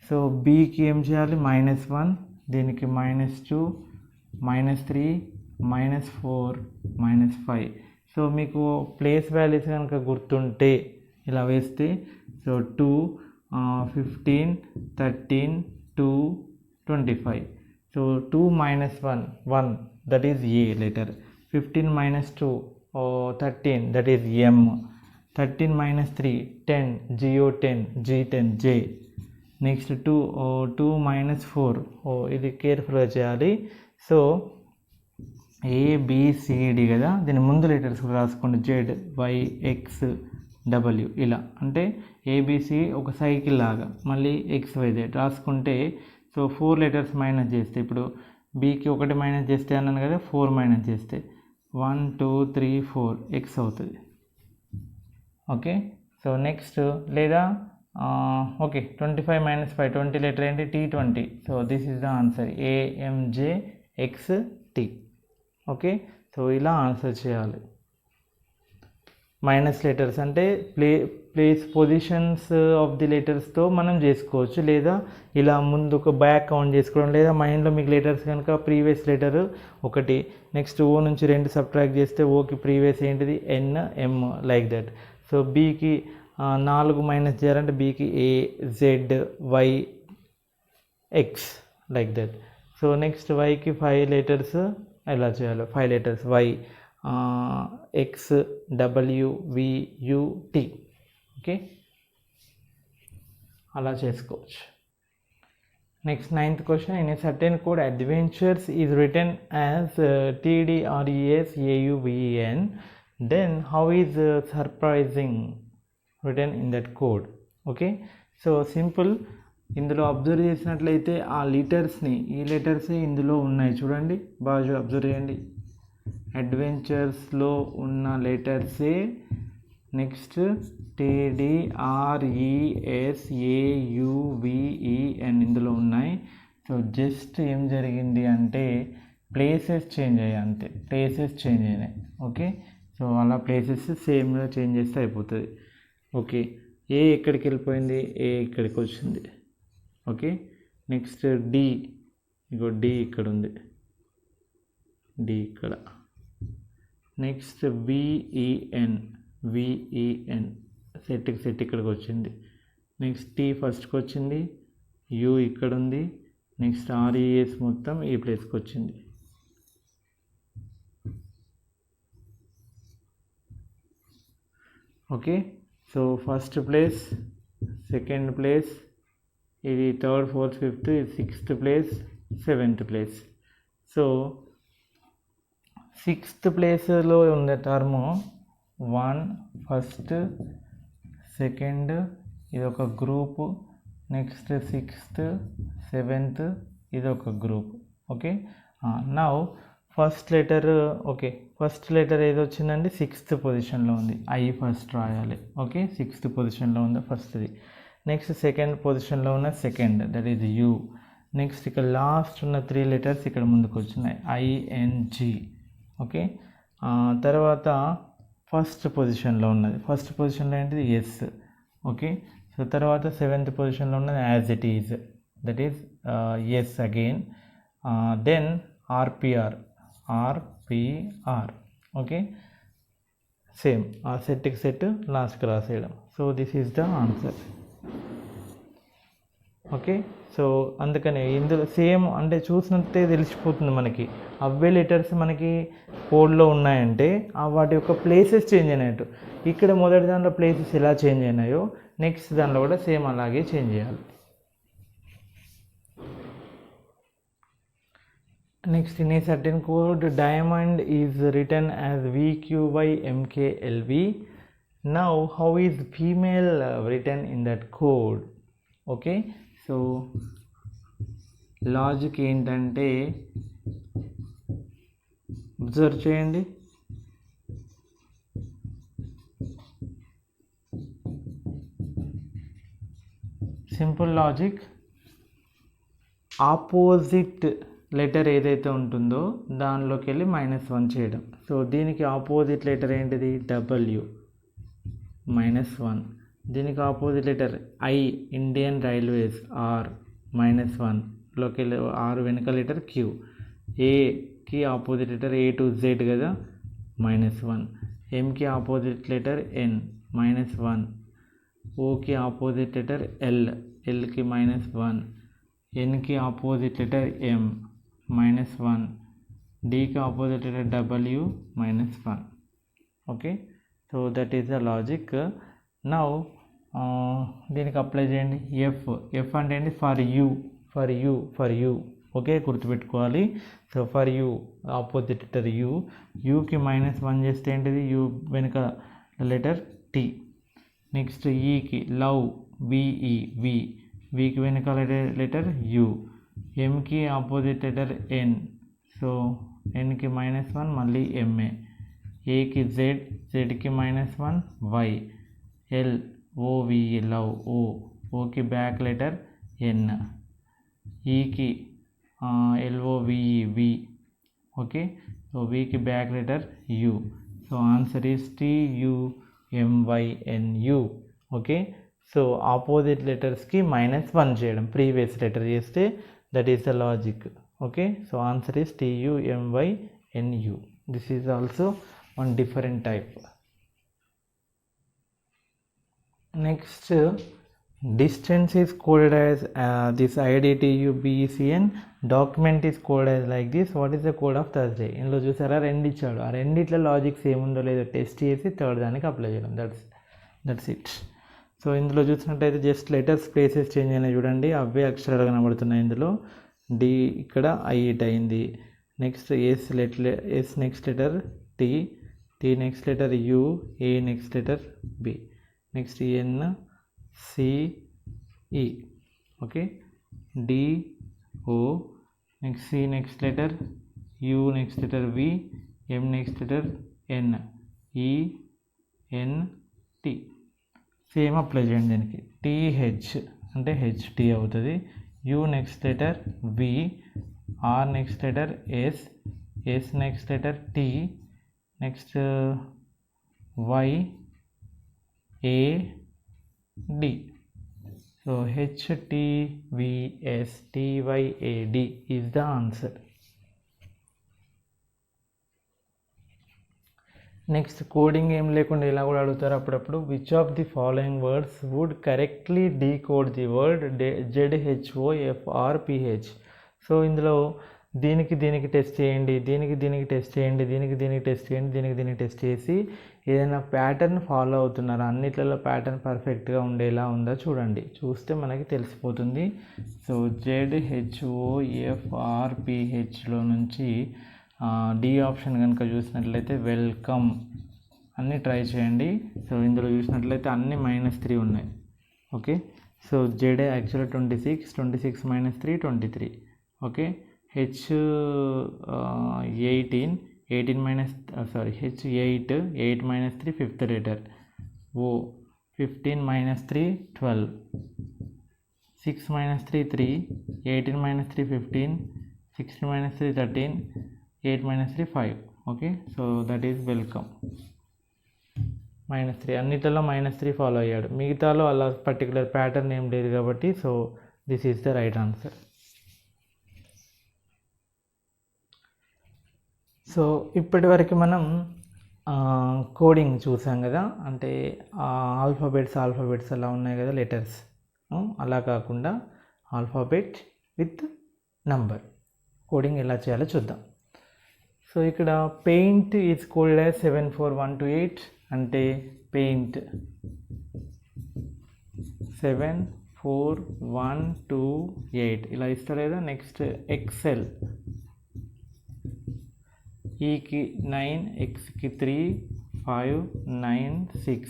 so బీకి ఏం చేయాలి? -1, దీనికి -2, -3, -4, -5. సో మీకు ప్లేస్ వాల్యూస్ కనుక గుర్తుంటే ఇలా వేస్తే, so 2, 15, 13, 2, 25. So 2 - 1 that is A letter, 15 - 2 13 that is M, 13 - 3 10 GO10 G10 J. Next 2 - 4 ఇది కేర్ఫుల్గా చేయాలి. సో ABCD కదా, దీని ముందు లెటర్స్ కూడా రాసుకోండి, ZYXW ఇలా. అంటే ABC ఒక సైకిల్ లాగా, మళ్ళీ XYZ రాసుకుంటే, సో 4 లెటర్స్ మైనస్ చేస్తే, ఇప్పుడు బీకి 1 మైనస్ చేస్తే అన్నాను కదా, 4 మైనస్ చేస్తే 1 2 3 4 X అవుతుంది. ఓకే, సో నెక్స్ట్ లేదా ఓకే 25 - 5 20 లెటర్ ఏంటి? T20. So this is the answer, AMJXT. Okay, so ఇలా ఆన్సర్ చేయాలి. మైనస్ లెటర్స్ అంటే ప్లేస్ పొజిషన్స్ ఆఫ్ ది లెటర్స్తో మనం చేసుకోవచ్చు, లేదా ఇలా ముందు ఒక బ్యాక్ కౌంట్ చేసుకోవడం, లేదా మైండ్లో మీకు లెటర్స్ కనుక ప్రీవియస్ లెటర్ 1, నెక్స్ట్ O నుంచి 2 సబ్ట్రాక్ట్ చేస్తే ఓకి ప్రీవియస్ ఏంటిది? NM like that. సో బీకి 4 మైనస్ చేయాలంటే బీకి AZYX like that. So next వైకి 5 లెటర్స్ ఎలా చేయాలి? 5 లెటర్స్ Y, XWVUT. ఓకే, అలా చేసుకోవచ్చు. Next 9th question, in a certain code adventures is written as TDRESAUVEN, then how is surprising written in that code? Okay, so simple. ఇందులో observe చేసినట్లయితే ఆ లెటర్స్ని, ఈ లెటర్సే ఇందులో ఉన్నాయి చూడండి, బాగా అబ్జర్వ్ చేయండి. అడ్వెంచర్స్లో ఉన్న లెటర్సే నెక్స్ట్ TDRESAUVEN ఇందులో ఉన్నాయి. సో జస్ట్ ఏం జరిగింది అంటే ప్లేసెస్ చేంజ్ అయ్యాయి, అంతే, ప్లేసెస్ చేంజ్ అయినాయి. ఓకే, సో అలా ప్లేసెస్ సేమ్గా చేంజ్ చేస్తే అయిపోతుంది. ఓకే, ఏ ఎక్కడికి వెళ్ళిపోయింది? ఏ ఇక్కడికి వచ్చింది. ఓకే, నెక్స్ట్ డి, ఇగో డి ఇక్కడ ఉంది, డి ఇక్కడ. నెక్స్ట్ VEN సెట్కి సెట్ ఇక్కడికి వచ్చింది. నెక్స్ట్ T ఫస్ట్కి వచ్చింది, U ఇక్కడ ఉంది, నెక్స్ట్ RES మొత్తం ఈ ప్లేస్కి వచ్చింది. Okay, so first place, second place, ఇది 3rd 4th 5th, ఇది 6th place, 7th place. So 6th ప్లేస్లో ఉంది టర్ము 1 ఫస్ట్, సెకండ్, ఇది ఒక గ్రూపు, నెక్స్ట్ 6th 7th ఇది ఒక group. Okay, now first letter, okay first letter ఏది వచ్చిందండి? 6th పొజిషన్లో ఉంది, I ఫస్ట్ రాయాలి. ఓకే, 6th పొజిషన్లో ఉంది ఫస్ట్ది. నెక్స్ట్ సెకండ్ పొజిషన్లో ఉన్న second, that is U. Next ఇక్కడ లాస్ట్ ఉన్న 3 లెటర్స్ ఇక్కడ ముందుకు వచ్చినాయి, ING. ఓకే, తర్వాత ఫస్ట్ పొజిషన్లో ఉన్నది, ఫస్ట్ పొజిషన్లో ఏంటిది? S. ఓకే, సో తర్వాత 7th పొజిషన్లో ఉన్నది as it is, that is S again. Then RPR. Okay, same ఆ సెట్కి సెట్ లాస్ట్కి రాసేయడం. So this is the answer. Okay. So అందుకనే ఇందులో సేమ్ అంటే చూసినట్టే తెలిసిపోతుంది మనకి అవే లెటర్స్ మనకి కోడ్లో ఉన్నాయంటే వాటి యొక్క ప్లేసెస్ చేంజ్ అయినట్టు. ఇక్కడ మొదటి దాంట్లో ప్లేసెస్ ఎలా చేంజ్ అయినాయో నెక్స్ట్ దాంట్లో కూడా సేమ్ అలాగే చేంజ్ చేయాలి. Next, in a certain code, diamond is written as VQYMKLV. Now, how is female written in that code? Okay, so logic ఏంటంటే అబ్జర్వ్ చేయండి. సింపుల్ లాజిక్, ఆపోజిట్ లెటర్ ఏదైతే ఉంటుందో దానిలోకి వెళ్ళి -1 చేయడం. సో దీనికి ఆపోజిట్ లెటర్ ఏంటిది? W, -1. దీనికి opposite letter I, Indian railways, R, -1లోకి వెళ్ళి R వెనుక లెటర్ Q. ఏకి opposite letter A to Z కదా, -1. Mకి ఆపోజిట్ లెటర్ N, -1. ఓకి ఆపోజిట్ లెటర్ L, Lకి -1. Nకి ఆపోజిట్ లెటర్ M, -1. Dకి opposite letter W, -1. Okay, so that is the logic. Now దీనికి అప్లై చేయండి. ఎఫ్ అంటే ఏంటి? For you. ఓకే, గుర్తుపెట్టుకోవాలి. సో ఫర్ యూ ఆపోజిట్ లెటర్ యూకి -1 చేస్తే ఏంటిది? యూ వెనుక లెటర్ T. నెక్స్ట్ ఈకి లవ్, వికి వెనుక లెటర్ U. ఎంకి ఆపోజిట్ లెటర్ N, సో Nకి -1 మళ్ళీ MA. ఏకి జెడ్కి -1 Y. L, OVE లవ్, ఓకి బ్యాక్ లెటర్ N. ఈకి LOVE V. ఓకే, సో వీకి back letter U. So answer is TUMYNU. Okay, so opposite లెటర్స్కి -1 చేయడం, ప్రీవియస్ లెటర్ చేస్తే, that is the logic. Okay, so answer is TUMYNU. This is also one different type. Next, distance is coded as this IDTUBECN. document is coded as like this. what is the code of Thursday? ఇందులో చూసారా, 2 ఇచ్చాడు. ఆ రెండిట్లో logics ఏముందో లేదో test చేసి third దానికి apply చేయడం. That's it. సో ఇందులో చూసినట్టయితే జస్ట్ లెటర్స్ ప్లేసెస్ చేంజ్ అయినాయి చూడండి, అవే అక్షరాలు కనబడుతున్నాయి. ఇందులో డి ఇక్కడ ఐ ఇట్ అయింది. Next S next letter T next letter U, A next letter B, next N, C E. Okay, D O, next C next letter, U next letter V, M next letter N, E N T. Same apply చేయండి దీనికి. TH అంటే H T అవుతుంది. U next letter V, R next letter S next letter T, next Y, A D. So HTVSTYAD is the answer. Next, coding ఏం లేకుండా ఇలా కూడా అడుగుతారు అప్పుడప్పుడు. Which of the following words would correctly decode the word ZHOFRPH? So ఇందులో దీనికి test చేయండి, దీనికి టెస్ట్ చేయండి, దీనికి టెస్ట్ చేయండి, దీనికి టెస్ట్ చేసి ఏదైనా ప్యాటర్న్ ఫాలో అవుతున్నారా, అన్నిట్లలో ప్యాటర్న్ పర్ఫెక్ట్గా ఉండేలా ఉందా చూడండి. చూస్తే మనకి తెలిసిపోతుంది. సో ZHOFRPHలో నుంచి డి ఆప్షన్ కనుక చూసినట్లయితే వెల్కమ్ అన్నీ ట్రై చేయండి. సో ఇందులో చూసినట్లయితే అన్నీ -3 ఉన్నాయి. ఓకే, సో జెడ్ యాక్చువల్గా 26 -3 23. Okay, H18 H8 3 fifth letter. O 15 3 12, 6 3 3, 18 3 15, 16 3 13, 8 3 5. Okay, so that is welcome. -3 అన్నిటిలో -3 ఫాలో అయ్యాడు, మిగతాలో అలా పర్టికులర్ ప్యాటర్న్ ఏం లేదు కాబట్టి so this is the right answer. So ఇప్పటి వరకు మనం కోడింగ్ చూసాం కదా, అంటే ఆల్ఫాబెట్స్ అలా ఉన్నాయి కదా లెటర్స్. అలా కాకుండా ఆల్ఫాబెట్ విత్ నంబర్. కోడింగ్ ఎలా చేయాలో చూద్దాం. సో ఇక్కడ పెయింట్ ఈజ్ కోల్డ్ యాజ్ 74128 అంటే పెయింట్ 74128 ఇలా ఇస్తారు కదా. నెక్స్ట్ ఎక్సెల్ ఈకి 9, ఎక్స్కి 3, 5, 9, 6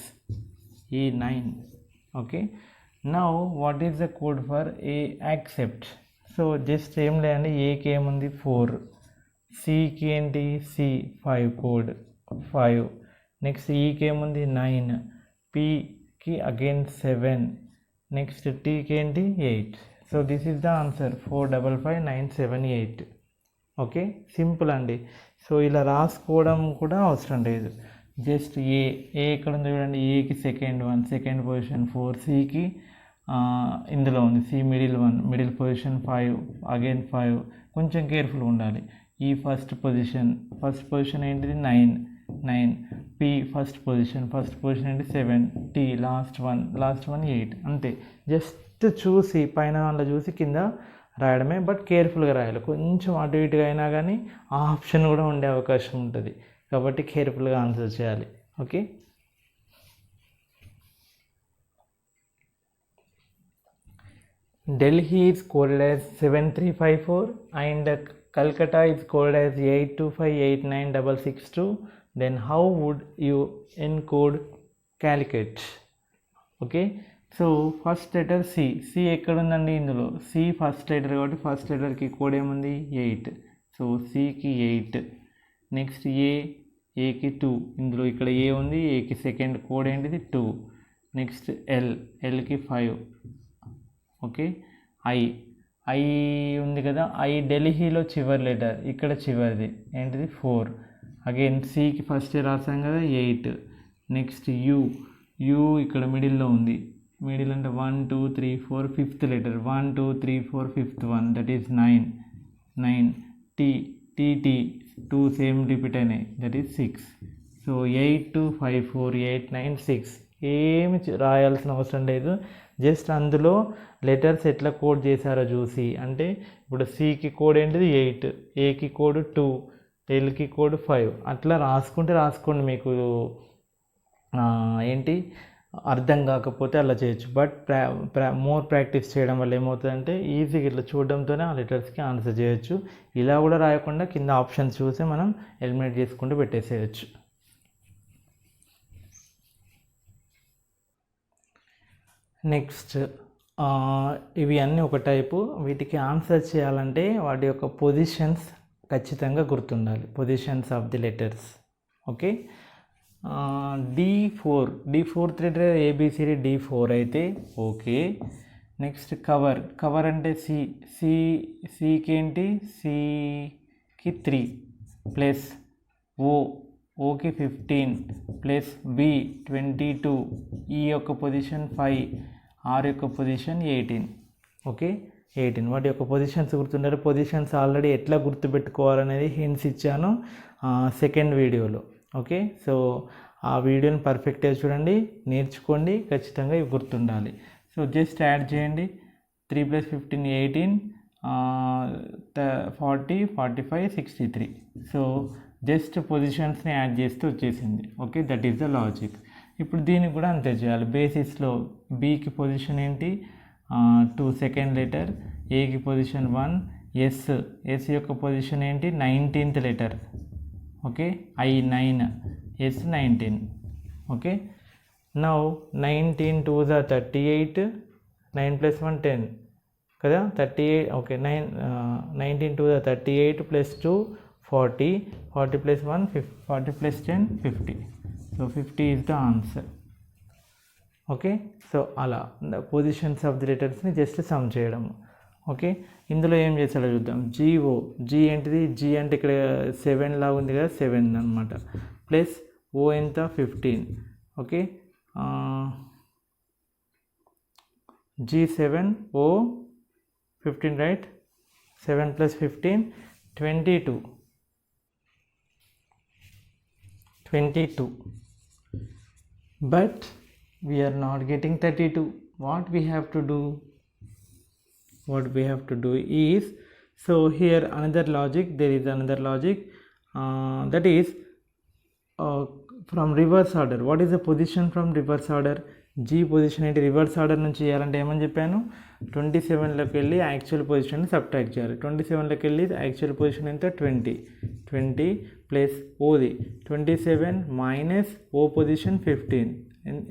ఈ 9. Okay, now what is the code for a accept? So just ఏం లేదండి, ఏకి ఏముంది 4, సికి ఏంటి C5 కోడ్ 5, నెక్స్ట్ ఈకి ఏముంది 9, పికి అగైన్ 7, నెక్స్ట్ టీకి ఏంటి 8. So this is the answer 455978. Okay, simple అండి. సో ఇలా రాసుకోవడం కూడా అవసరం లేదు. జస్ట్ ఏ ఎక్కడ ఉంది చూడండి, ఏకి సెకండ్ పొజిషన్ 4, సికి ఇందులో ఉంది సి మిడిల్ పొజిషన్ 5, అగైన్ 5. కొంచెం కేర్ఫుల్గా ఉండాలి. ఈ ఫస్ట్ పొజిషన్ ఏంటిది 9, పి ఫస్ట్ పొజిషన్ ఏంటి 7, టీ లాస్ట్ వన్ 8. అంతే, జస్ట్ చూసి పైన దాంట్లో చూసి కింద రాయడమే. బట్ కేర్ఫుల్గా రాయాలి. కొంచెం అటు ఇటుగా అయినా కానీ ఆ ఆప్షన్ కూడా ఉండే అవకాశం ఉంటుంది, కాబట్టి కేర్ఫుల్గా ఆన్సర్ చేయాలి. Okay, Delhi is coded as 7354 and Calcutta is coded as 825896662. Then how would you encode Calicut? Okay, so first letter C ఎక్కడ ఉందండి? ఇందులో సి ఫస్ట్ లెటర్ కాబట్టి ఫస్ట్ లెటర్కి కోడ్ ఏముంది 8. సో సికి 8. నెక్స్ట్ ఏకి 2. ఇందులో ఇక్కడ ఏ ఉంది, ఏకి సెకండ్ కోడ్ ఏంటిది 2. నెక్స్ట్ ఎల్కి 5. ఓకే, ఐ ఉంది కదా, ఐ ఢిల్లీలో చివరి లెటర్, ఇక్కడ చివరిది ఏంటిది 4. అగైన్ సికి ఫస్ట్ రాసాం కదా 8. నెక్స్ట్ యూ ఇక్కడ మిడిల్లో ఉంది. మిడిల్ అంటే 1 2 3 4 fifth letter 1 2 3 4 fifth one, that is 9. T 2 same repeat అయినాయి, దట్ ఈస్ 6. సో 825489 6. ఏమి రాయాల్సిన అవసరం లేదు. జస్ట్ అందులో లెటర్స్ ఎట్లా కోడ్ చేశారో చూసి, అంటే ఇప్పుడు సికి కోడ్ ఏంటిది 8, ఏకి కోడ్ 2, ఎల్కి కోడ్ 5. అట్లా రాసుకోండి. మీకు ఏంటి అర్థం కాకపోతే అలా చేయొచ్చు. బట్ మోర్ ప్రాక్టీస్ చేయడం వల్ల ఏమవుతుందంటే ఈజీగా ఇట్లా చూడడంతోనే ఆ లెటర్స్కి ఆన్సర్ చేయొచ్చు. ఇలా కూడా రాయకుండా కింద ఆప్షన్స్ చూసి మనం ఎలిమినేట్ చేసుకుంటూ పెట్టేసేయచ్చు. నెక్స్ట్ ఇవి అన్నీ ఒక టైపు. వీటికి ఆన్సర్ చేయాలంటే వాటి యొక్క పొజిషన్స్ ఖచ్చితంగా గుర్తుండాలి, positions of the letters. Okay, D4 letter A B C D D4 అయితే ఓకే. నెక్స్ట్ కవర్ అంటే సికి ఏంటి సికి 3 ప్లస్ ఓకి 15 ప్లస్ బి 22, ఈ యొక్క పొజిషన్ 5, ఆర్ యొక్క పొజిషన్ 18. ఓకే, 18. వాటి యొక్క పొజిషన్స్ గుర్తుండాలి. పొజిషన్స్ ఆల్రెడీ ఎట్లా గుర్తుపెట్టుకోవాలనేది హింట్స్ ఇచ్చాను సెకండ్ వీడియోలో. ఓకే, సో ఆ వీడియోని పర్ఫెక్ట్గా చూడండి, నేర్చుకోండి, ఖచ్చితంగా ఇవి గుర్తుండాలి. సో జస్ట్ యాడ్ చేయండి. 3 + 15 18, 40 45 63. సో జస్ట్ పొజిషన్స్ని యాడ్ చేస్తే వచ్చేసింది. Okay, that is the logic. ఇప్పుడు దీనికి కూడా అంతే చేయాలి. బేసిస్లో బీకి పొజిషన్ ఏంటి 2 సెకండ్ లెటర్, ఏకి పొజిషన్ 1, ఎస్ యొక్క పొజిషన్ ఏంటి 19th letter. Okay, I9, S 19. Okay, now 19 2s are 38, 9 + 1 10 కదా 38. Okay, 19 2s are 38 + 2 40, 40 + 1 50, 40 + 10 50. So 50 is the answer. Okay, so అలా పొజిషన్స్ ఆఫ్ ది లెటర్స్ని జస్ట్ సమ్ చేయడము. ఓకే, ఇందులో ఏం చేసాడో చూద్దాం. జీ ఏంటిది? జీ అంటే ఇక్కడ 7 లాగా ఉంది కదా, 7 అనమాట. ప్లస్ ఓ ఎంత 15. Okay, G7 O 15, right. 7 + 15 22. But we are not getting 32. What we have to do? what we have to do is, so here another logic, there is another logic, that is from reverse order. What is the position from reverse order? G position ఏంటి reverse order నుంచి చేయాలంటే ఏమని చెప్పాను, 27లోకి వెళ్ళి actual position subtract చేయాలి. 27లోకి వెళ్ళి actual position ఎంత 20 plus ఓది 27 minus ఓ position 15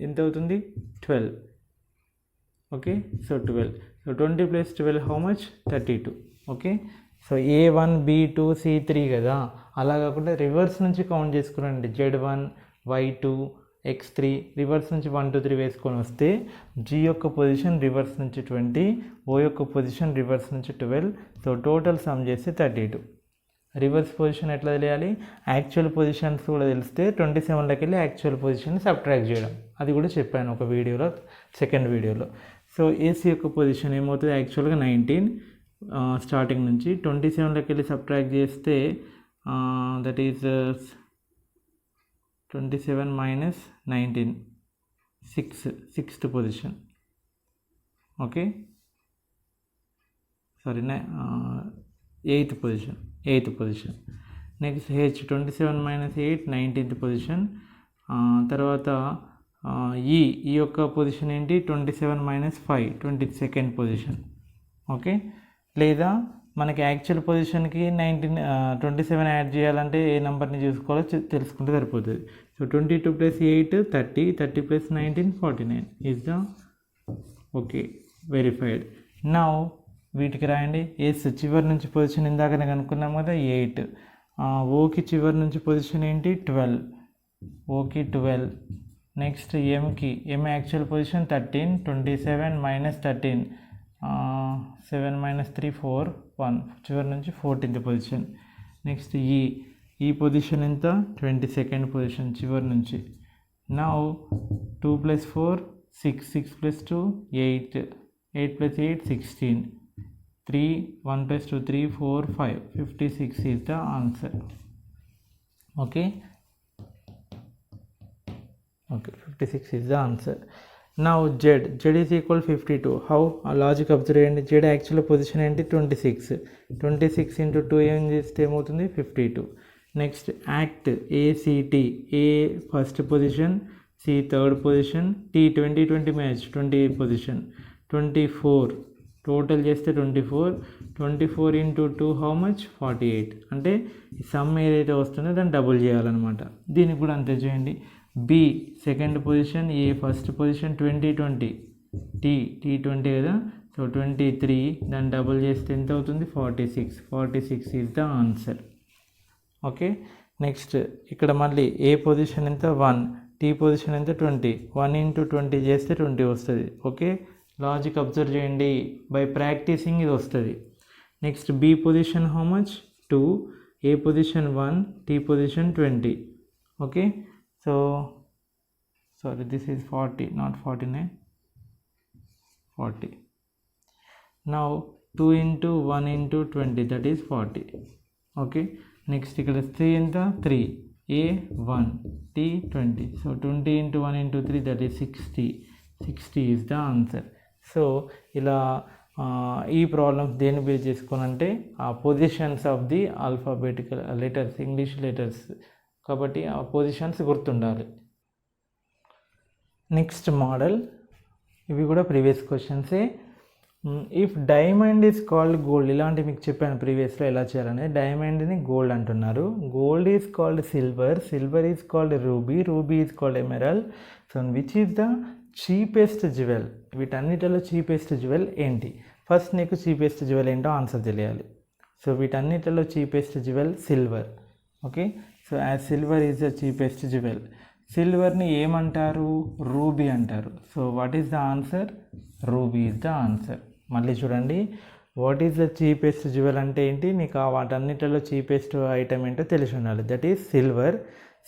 ఎంత అవుతుంది 12. Okay, so 12, so 20 plus 12 how much 32. Okay, so A1 B2 C3 కదా, అలా కాకుండా రివర్స్ నుంచి count చేసుకున్నాండి. Z1 Y2 X3 reverse నుంచి 1 2 3 వేసుకొని వస్తే G యొక్క పొజిషన్ రివర్స్ నుంచి 20, O యొక్క పొజిషన్ రివర్స్ నుంచి 12, సో టోటల్ సమ్ చేస్తే 32. రివర్స్ పొజిషన్ ఎట్లా తెలియాలి, యాక్చువల్ పొజిషన్స్ కూడా తెలిస్తే 27లోకి వెళ్ళి యాక్చువల్ పొజిషన్ సబ్ట్రాక్ట్ చేయడం, అది కూడా చెప్పాను ఒక వీడియోలో, సెకండ్ వీడియోలో. సో AC యొక్క పొజిషన్ ఏమవుతుంది, యాక్చువల్గా 19 స్టార్టింగ్ నుంచి 27లోకి వెళ్ళి సబ్ట్రాక్ట్ చేస్తే that is 27 minus 19 sixth position. Okay, sorry eighth position. Next H 27 minus 8 19th position. తర్వాత ఈ యొక్క పొజిషన్ ఏంటి 27 మైనస్ 5 22nd పొజిషన్. ఓకే, లేదా మనకి యాక్చువల్ పొజిషన్కి 27 యాడ్ చేయాలంటే ఏ నెంబర్ని చూసుకోవాలో తెలుసుకుంటే సరిపోతుంది. So 22 plus 8 30 plus 19 49 is the okay verified. Now వీటికి రాయండి. ఎస్ చివరి నుంచి పొజిషన్ ఇందాకనే కనుక్కున్నాం కదా 8, ఓకి చివరి నుంచి పొజిషన్ ఏంటి 12, ఓకి 12. నెక్స్ట్ ఎం యాక్చువల్ పొజిషన్ 13, 27 మైనస్ 13 7 మైనస్ 3 4 1 చివరి నుంచి 14th పొజిషన్. నెక్స్ట్ ఈ పొజిషన్ ఎంత 22nd పొజిషన్ చివరి నుంచి. Now 2 plus 4 6 plus 2 8 plus 8 16 3 1 plus 2 3 4 5 56 is the answer. Okay, 56 is the answer. Now Z is equal 52. How logic observe చేయండి. Z actual position ఏంటి 26 into 2 ఏం చేస్తే ఏమవుతుంది 52. Next act ACT, A first position, C third position, T 20 match 20 position 24 total చేస్తే 24 into 2 how much 48. అంటే ఈ some ఏదైతే వస్తుందో దాన్ని డబుల్ చేయాలన్నమాట. దీనికి కూడా అంతే చేయండి. B second position, A first position 20 T 20 కదా, సో 23 దాన్ని డబుల్ చేస్తే ఎంత అవుతుంది 46 is the answer. Okay, next ఇక్కడ మళ్ళీ A పొజిషన్ ఎంత 1, T పొజిషన్ ఎంత 20, 1 ఇంటూ 20 చేస్తే 20 వస్తుంది. ఓకే, లాజిక్ అబ్జర్వ్ చేయండి. బై ప్రాక్టీసింగ్ ఇది వస్తుంది. Next B position how much 2, A position 1, T position 20. Okay, so sorry this is 40 not 49 40. now 2 into 1 into 20 that is 40. okay, next ఇక్కడ 3 ఎంత 3, A 1, T 20, so 20 into 1 into 3 that is 60 is the answer. So ఇలా ఈ problems దేన్ని base చేసుకోనంటే ఆ positions of the alphabetical letters, English letters, కాబట్టి ఆ పొజిషన్స్ గుర్తుండాలి. నెక్స్ట్ మోడల్, ఇవి కూడా ప్రీవియస్ క్వశ్చన్సే. If diamond is called gold, ఇలాంటి మీకు చెప్పాను ప్రీవియస్లో ఎలా చేయాలనేది. డైమండ్ని గోల్డ్ అంటున్నారు, gold is called silver is called ruby is called emerald. So which is the cheapest jewel? వీటన్నిటిలో చీపెస్ట్ జ్యువెల్ ఏంటి? ఫస్ట్ నీకు చీపెస్ట్ జ్యువెల్ ఏంటో ఆన్సర్ తెలియాలి. సో వీటన్నిటిలో cheapest jewel silver. Okay, so as silver is the cheapest jewel. సిల్వర్ని ఏమంటారు? Ruby అంటారు. So what is the answer? Ruby is the answer. మళ్ళీ చూడండి, what is the cheapest jewel అంటే ఏంటి? నీకు వాటన్నిటిలో చీపెస్ట్ ఐటమ్ ఏంటో తెలిసి ఉండాలి. That is silver.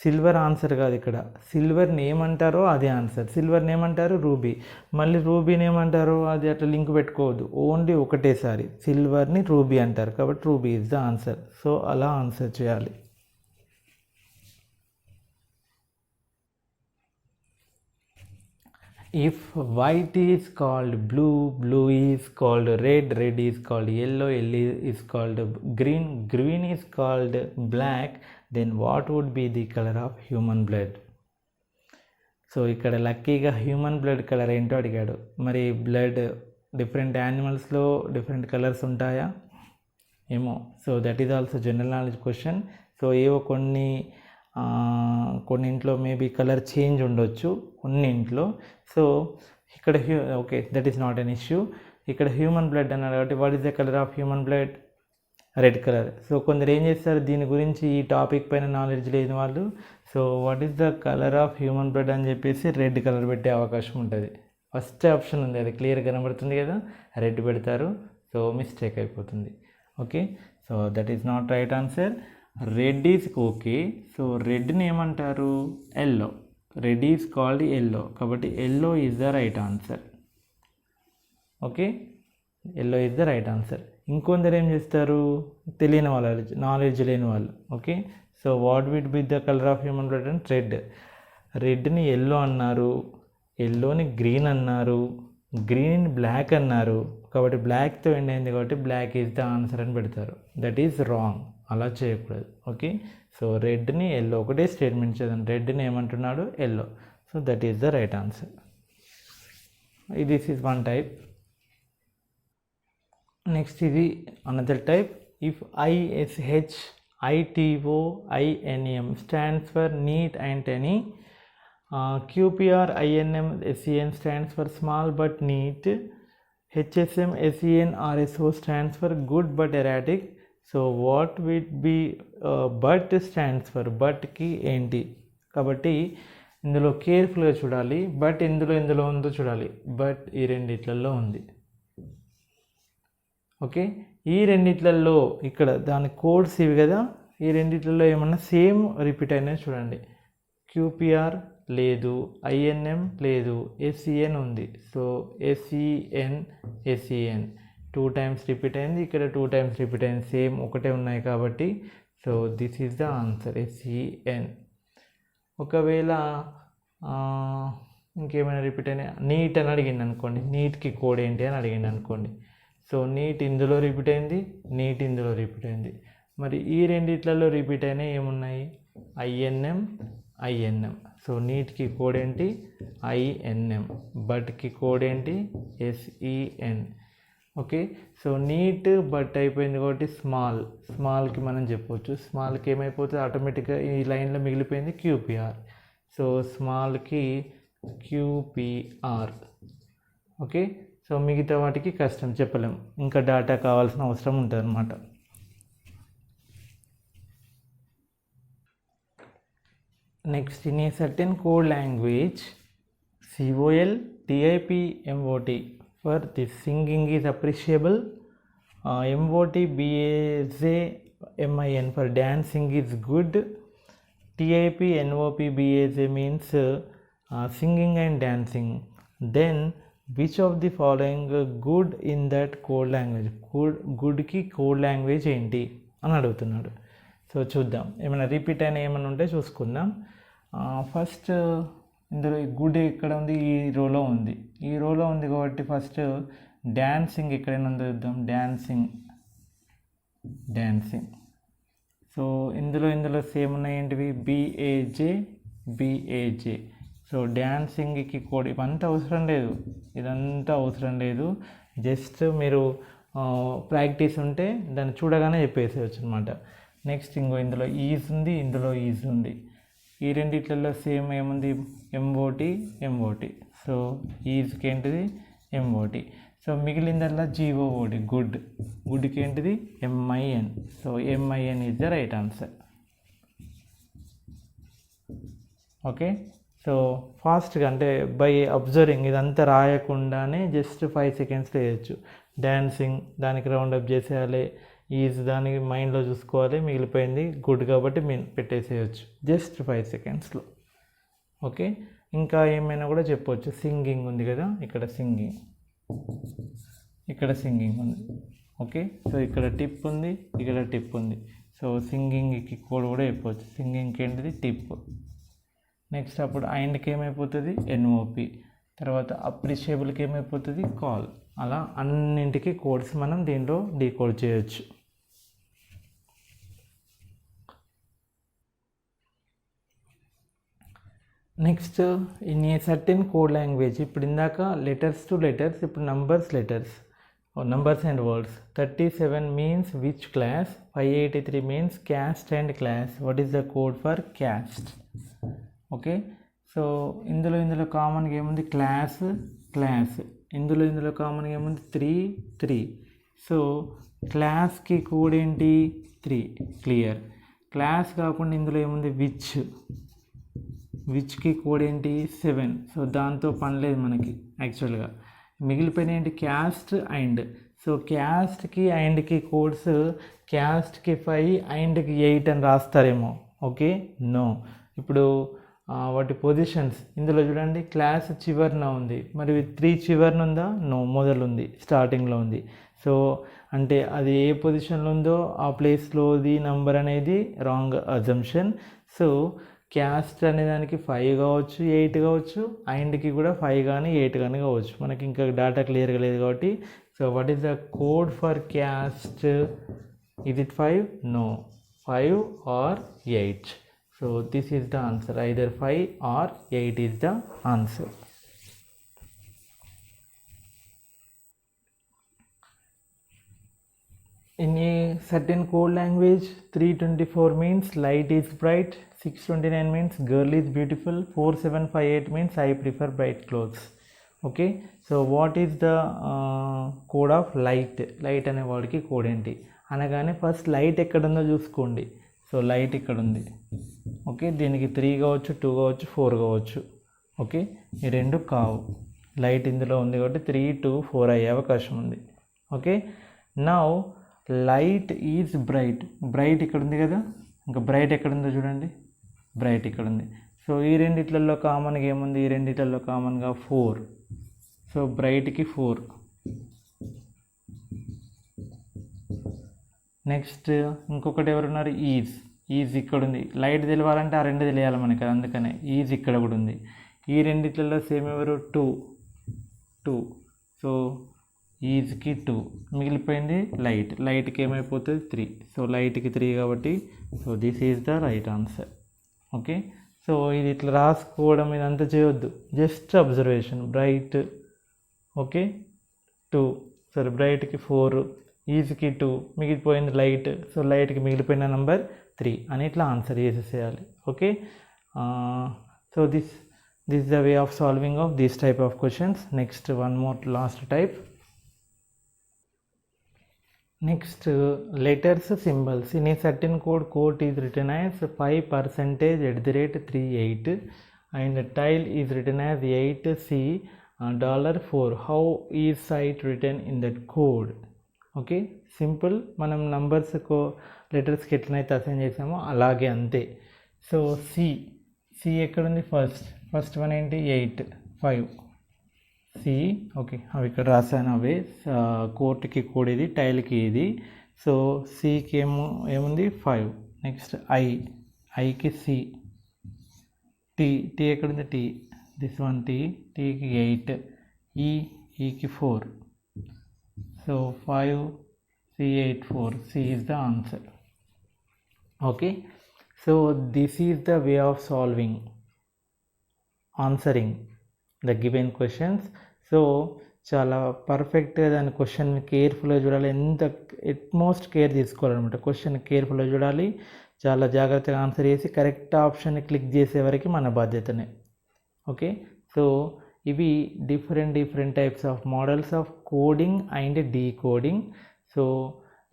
Silver answer కాదు ఇక్కడ. సిల్వర్ని ఏమంటారో అది ఆన్సర్. సిల్వర్ని ఏమంటారు? రూబీ. మళ్ళీ రూబీని ఏమంటారు? అది అట్లా లింక్ పెట్టుకోవద్దు, ఓన్లీ ఒకటేసారి సిల్వర్ని రూబీ అంటారు, కాబట్టి ruby is the answer. So అలా ఆన్సర్ చేయాలి. if white is called blue, blue is called red, red is called yellow, yellow is called green, green is called black, then what would be the color of human blood? So ఇక్కడ లక్కీగా human blood colour ఏంటో అడిగాడు. మరి blood different యానిమల్స్లో different colours ఉంటాయా ఏమో. So that is also general knowledge question. So ఏవో కొన్నింట్లో maybe colour change ఉండొచ్చు కొన్నింట్లో. So ఇక్కడ okay, that is not an issue. ఇక్కడ హ్యూమన్ బ్లడ్ అన్నాడు కాబట్టి what is the colour of human blood? Red colour. So కొందరు ఏం చేస్తారు, దీని గురించి ఈ టాపిక్ పైన నాలెడ్జ్ లేని వాళ్ళు so what is the colour of human blood అని చెప్పేసి రెడ్ కలర్ పెట్టే అవకాశం ఉంటుంది. ఫస్ట్ ఆప్షన్ ఉంది, అది క్లియర్ కనబడుతుంది కదా, రెడ్ పెడతారు. సో మిస్టేక్ అయిపోతుంది. Okay, so that is not right answer. Red is okay. So రెడ్ని ఏమంటారు? Yellow. Red is called yellow, కాబట్టి yellow is the right answer. Okay, yellow is the right answer. ఇంకొందరు ఏం చేస్తారు, తెలియని వాళ్ళు, నాలెడ్జ్ లేని వాళ్ళు. Okay, so what would be the colour of human blood and red. రెడ్ని ఎల్లో అన్నారు, ఎల్లోని గ్రీన్ అన్నారు, గ్రీన్ బ్లాక్ అన్నారు. కాబట్టి బ్లాక్తో ఎండ్ అయింది కాబట్టి బ్లాక్ ఈజ్ ద ఆన్సర్ అని పెడతారు. దట్ ఈజ్ రాంగ్, అలా చేయకూడదు. ఓకే, సో రెడ్ని ఎల్లో, ఒకటే స్టేట్మెంట్ చేద్దాం. రెడ్ని ఏమంటున్నాడు? Yellow. So that is the right answer. This is one type. Next ఇది another type. If ISHITOINM stands for neat and tiny, QPRINMSEN stands for small but neat, HSMSENRSO stands for good but erratic. So what would be but stands for? but కి ఏంటి? కాబట్టి ఇందులో కేర్ఫుల్గా చూడాలి. But ఎందులో ఉందో చూడాలి. బట్ ఈ రెండిట్లలో ఉంది. ఓకే, ఈ రెండిట్లలో ఇక్కడ దాని కోడ్స్ ఇవి కదా, ఈ రెండిట్లలో ఏమన్నా సేమ్ రిపీట్ అయినా చూడండి. QPR లేదు, INM లేదు, SEN ఉంది. సో SEN 2 times రిపీట్ అయింది, ఇక్కడ 2 times రిపీట్ అయింది, సేమ్ ఒకటే ఉన్నాయి కాబట్టి so this is the answer, SEN. ఒకవేళ ఇంకేమైనా రిపీట్ అయినా, నీట్ అని అడిగింది అనుకోండి, నీట్కి కోడ్ ఏంటి అని అడిగింది అనుకోండి. సో నీట్ ఇందులో రిపీట్ అయింది, నీట్ ఇందులో రిపీట్ అయింది. మరి ఈ రెండిట్లలో రిపీట్ అయినా ఏమున్నాయి? INM. సో నీట్కి కోడ్ ఏంటి? INM. బట్కి కోడ్ ఏంటి? SEN. Okay, so neat but అయిపోయింది కాబట్టి స్మాల్కి మనం చెప్పవచ్చు. స్మాల్కి ఏమైపోతుంది, ఆటోమేటిక్గా ఈ లైన్లో మిగిలిపోయింది QPR. సో స్మాల్కి QPR. ఓకే, సో మిగతా వాటికి కష్టం, చెప్పలేం, ఇంకా డేటా కావాల్సిన అవసరం ఉంటుంది అన్నమాట. Next, in a certain code language COLTIPMOT for the singing is appreciable. MOT BAZMIN for dancing is good. TIP NOP BAZ means singing and dancing. Then which of the following good in that code language? గుడ్కి code language ఏంటి అని అడుగుతున్నాడు. So చూద్దాం, ఏమైనా repeat అయినా ఏమైనా ఉంటే చూసుకుందాం. ఫస్ట్ ఇందులో గుడ్ ఎక్కడ ఉంది? ఈ రోలో ఉంది. ఈ రోలో ఉంది కాబట్టి ఫస్ట్ డాన్సింగ్ ఎక్కడైనా ఉందో చూద్దాం. డాన్సింగ్. సో ఇందులో సేమ్ ఉన్నాయి ఏంటివి? BAJ. సో డాన్సింగ్కి కోడ్ ఇవంతా అవసరం లేదు, ఇదంతా అవసరం లేదు. జస్ట్ మీరు ప్రాక్టీస్ ఉంటే దాన్ని చూడగానే చెప్పేసేయచ్చు అనమాట. నెక్స్ట్ ఇందులో ఈజ్ ఉంది, ఇందులో ఈజ్ ఉంది. ఈ రెండిట్లలో సేమ్ ఏముంది? MOT. సో ఈజ్కి ఏంటిది? MOT. సో మిగిలిందల్లా GOOD, గుడ్కి ఏంటిది? MIN. So MIN is the right answer. Okay, so ఫాస్ట్గా అంటే బై అబ్జర్వింగ్ ఇదంతా రాయకుండానే జస్ట్ 5 secondsలో వేయచ్చు. డాన్సింగ్ దానికి రౌండ్ అప్ చేసేయాలి, ఈజ్ దానికి మైండ్లో చూసుకోవాలి, మిగిలిపోయింది గుడ్ కాబట్టి పెట్టేసేయచ్చు జస్ట్ 5 secondsలో. ఓకే, ఇంకా ఏమైనా కూడా చెప్పవచ్చు. సింగింగ్ ఉంది కదా, ఇక్కడ సింగింగ్ ఉంది. ఓకే, సో ఇక్కడ టిప్ ఉంది, ఇక్కడ టిప్ ఉంది. సో సింగింగ్కి కోడ్ కూడా చెప్పవచ్చు. సింగింగ్కి ఏంటిది? టిప్. నెక్స్ట్ అప్పుడు అండ్కి ఏమైపోతుంది? NOP. తర్వాత అప్రిషియబుల్కి ఏమైపోతుంది కాల్. అలా అన్నింటికి కోడ్స్ మనం దీంట్లో డీకోడ్ చేయొచ్చు. Next in a certain code language, ఇప్పుడు ఇందాక లెటర్స్ టు లెటర్స్, ఇప్పుడు numbers and words. 37 means which class, 583 means caste and class. What is the code for caste? Okay, so ఇందులో కామన్గా ఏముంది క్లాస్, ఇందులో కామన్గా ఏముంది 3. సో క్లాస్కి కోడ్ ఏంటి 3, క్లియర్. క్లాస్ కాకుండా ఇందులో ఏముంది విచ్కి కోడ్ ఏంటి 7. సో దాంతో పని లేదు మనకి యాక్చువల్గా. మిగిలిపోయిన ఏంటి క్యాస్ట్ అండ్. సో క్యాస్ట్కి అండ్కి కోడ్స్, క్యాస్ట్కి 5 అండ్కి 8 అని రాస్తారేమో. Okay, no. ఇప్పుడు వాటి పొజిషన్స్ ఇందులో చూడండి, క్లాస్ చివరిన ఉంది, మరి 3 చివరిన ఉందా? నో, మొదలుంది, స్టార్టింగ్లో ఉంది. సో అంటే అది ఏ పొజిషన్లో ఉందో ఆ ప్లేస్లోది నంబర్ అనేది రాంగ్ అజంప్షన్. సో క్యాస్ట్ అనే దానికి 5 కావచ్చు, 8 కావచ్చు, అండ్కి కూడా 5 కానీ 8 కానీ కావచ్చు. మనకి ఇంకా డేటా క్లియర్గా లేదు కాబట్టి. So what is the code for cast? Is it 5? No, 5 or 8. So this is the answer, either 5 or 8 is the answer. In a certain code language, 324 means light is bright, 629 means girl is beautiful, 4758 means I prefer bright clothes. Okay, so what is the code of light? Light అనే వర్డ్కి code ఏంటి అనగానే first light ఎక్కడుందో చూసుకోండి. So light ఇక్కడ ఉంది. Okay, దీనికి 3 కావచ్చు, 2 కావచ్చు, 4 కావచ్చు. ఓకే, ఈ రెండు కావు, లైట్ ఇందులో ఉంది కాబట్టి 3, 2, 4 అయ్యే అవకాశం ఉంది. Okay, now light is bright ఇక్కడ ఉంది కదా. ఇంకా బ్రైట్ ఎక్కడుందో చూడండి, బ్రైట్ ఇక్కడ ఉంది. సో ఈ రెండిట్లలో కామన్గా ఏముంది? ఈ రెండిట్లలో కామన్గా 4. సో బ్రైట్కి 4. నెక్స్ట్ ఇంకొకటి ఎవరున్నారు? ఈజ్ ఇక్కడ ఉంది. లైట్ తెలియాలంటే ఆ రెండు తెలియాలి మనకి, అందుకనే ఈజ్ ఇక్కడ కూడా ఉంది. ఈ రెండిట్లలో సేమ్ ఎవరు? 2. సో ఈజ్కి 2, మిగిలిపోయింది లైట్కి ఏమైపోతుంది 3. సో లైట్కి 3 కాబట్టి so this is the right answer. Okay, so ఇది ఇట్లా రాసుకోవడం ఇదంతా చేయొద్దు, జస్ట్ అబ్జర్వేషన్. బ్రైట్ ఓకే 2, సరే బ్రైట్కి 4, ఈజ్కి 2, మిగిలిపోయింది లైట్. సో లైట్కి మిగిలిపోయిన నెంబర్ 3 అని ఇట్లా ఆన్సర్ చేసేసేయాలి. Okay, so this is the way of solving of this type of questions. Next, one more last type. Next, letters, symbols. In a certain code is written as 5%@38 and tile is written as 8C $4. How is site written in that code? Okay, simple. మనం నంబర్స్కు లెటర్స్కి ఎట్లనైతే assign చేసామో అలాగే అంతే. So C ఎక్కడుంది? First one ఏంటి? 8, 5 C. Okay, అవి ఇక్కడ రాశాను, అవే. కోర్టుకి కోడ్ ఇది, టైల్కి ఇది. సో సికి ఏముంది? 5. నెక్స్ట్ ఐకి సి. టీ ఎక్కడుంది? T, this one T. టీకి 8, ఈకి 4. So 5 C 8 4. C is the answer. Okay, so this is the way of answering the given questions. So చాలా పర్ఫెక్ట్గా దాని క్వశ్చన్ కేర్ఫుల్గా చూడాలి, ఎంత ఎట్మోస్ట్ కేర్ తీసుకోవాలన్నమాట. క్వశ్చన్ కేర్ఫుల్గా చూడాలి, చాలా జాగ్రత్తగా ఆన్సర్ చేసి కరెక్ట్ ఆప్షన్ని క్లిక్ చేసే వరకు మన బాధ్యతనే. ఓకే, సో ఇవి different types of models of coding and decoding. So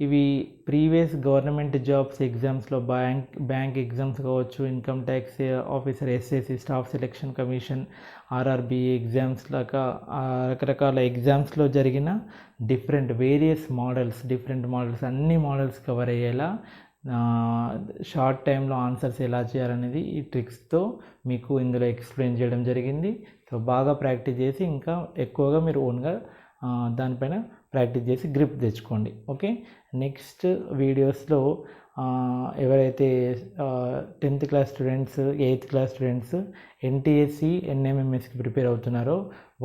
ఇవి ప్రీవియస్ గవర్నమెంట్ జాబ్స్ ఎగ్జామ్స్లో బ్యాంక్ ఎగ్జామ్స్ కావచ్చు, income tax officer, SSC, staff selection commission, RRB exams లాగా రకరకాల ఎగ్జామ్స్లో జరిగిన వేరియస్ మోడల్స్, అన్ని మోడల్స్ కవర్ అయ్యేలా షార్ట్ టైంలో ఆన్సర్స్ ఎలా చేయాలనేది ఈ ట్రిక్స్తో మీకు ఇందులో ఎక్స్ప్లెయిన్ చేయడం జరిగింది. సో బాగా ప్రాక్టీస్ చేసి ఇంకా ఎక్కువగా మీరు ఓన్గా దానిపైన ప్రాక్టీస్ చేసి గ్రిప్ తెచ్చుకోండి. ఓకే, నెక్స్ట్ వీడియోస్లో ఎవరైతే 10th class students, 8th class students NTSE, ఎన్ఎంఎంఎస్కి ప్రిపేర్ అవుతున్నారో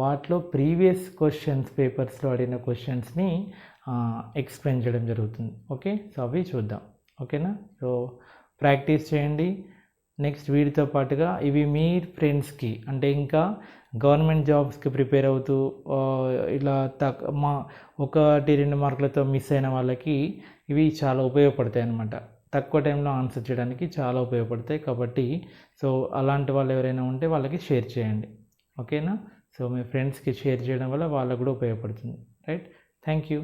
వాటిలో ప్రీవియస్ క్వశ్చన్స్ పేపర్స్లో అడిగిన క్వశ్చన్స్ని ఎక్స్ప్లెయిన్ చేయడం జరుగుతుంది. ఓకే, సో అవి చూద్దాం. ఓకేనా, సో ప్రాక్టీస్ చేయండి. నెక్స్ట్ వీటితో పాటుగా ఇవి మీ ఫ్రెండ్స్కి, అంటే ఇంకా గవర్నమెంట్ జాబ్స్కి ప్రిపేర్ అవుతూ ఇలా ఒకటి రెండు మార్కులతో మిస్ అయిన వాళ్ళకి ఇవి చాలా ఉపయోగపడతాయి అన్నమాట. తక్కువ టైంలో ఆన్సర్ చేయడానికి చాలా ఉపయోగపడతాయి. కాబట్టి సో అలాంటి వాళ్ళు ఎవరైనా ఉంటే వాళ్ళకి షేర్ చేయండి. ఓకేనా, సో మీ ఫ్రెండ్స్కి షేర్ చేయడం వల్ల వాళ్ళకు కూడా ఉపయోగపడుతుంది. Right, thank you.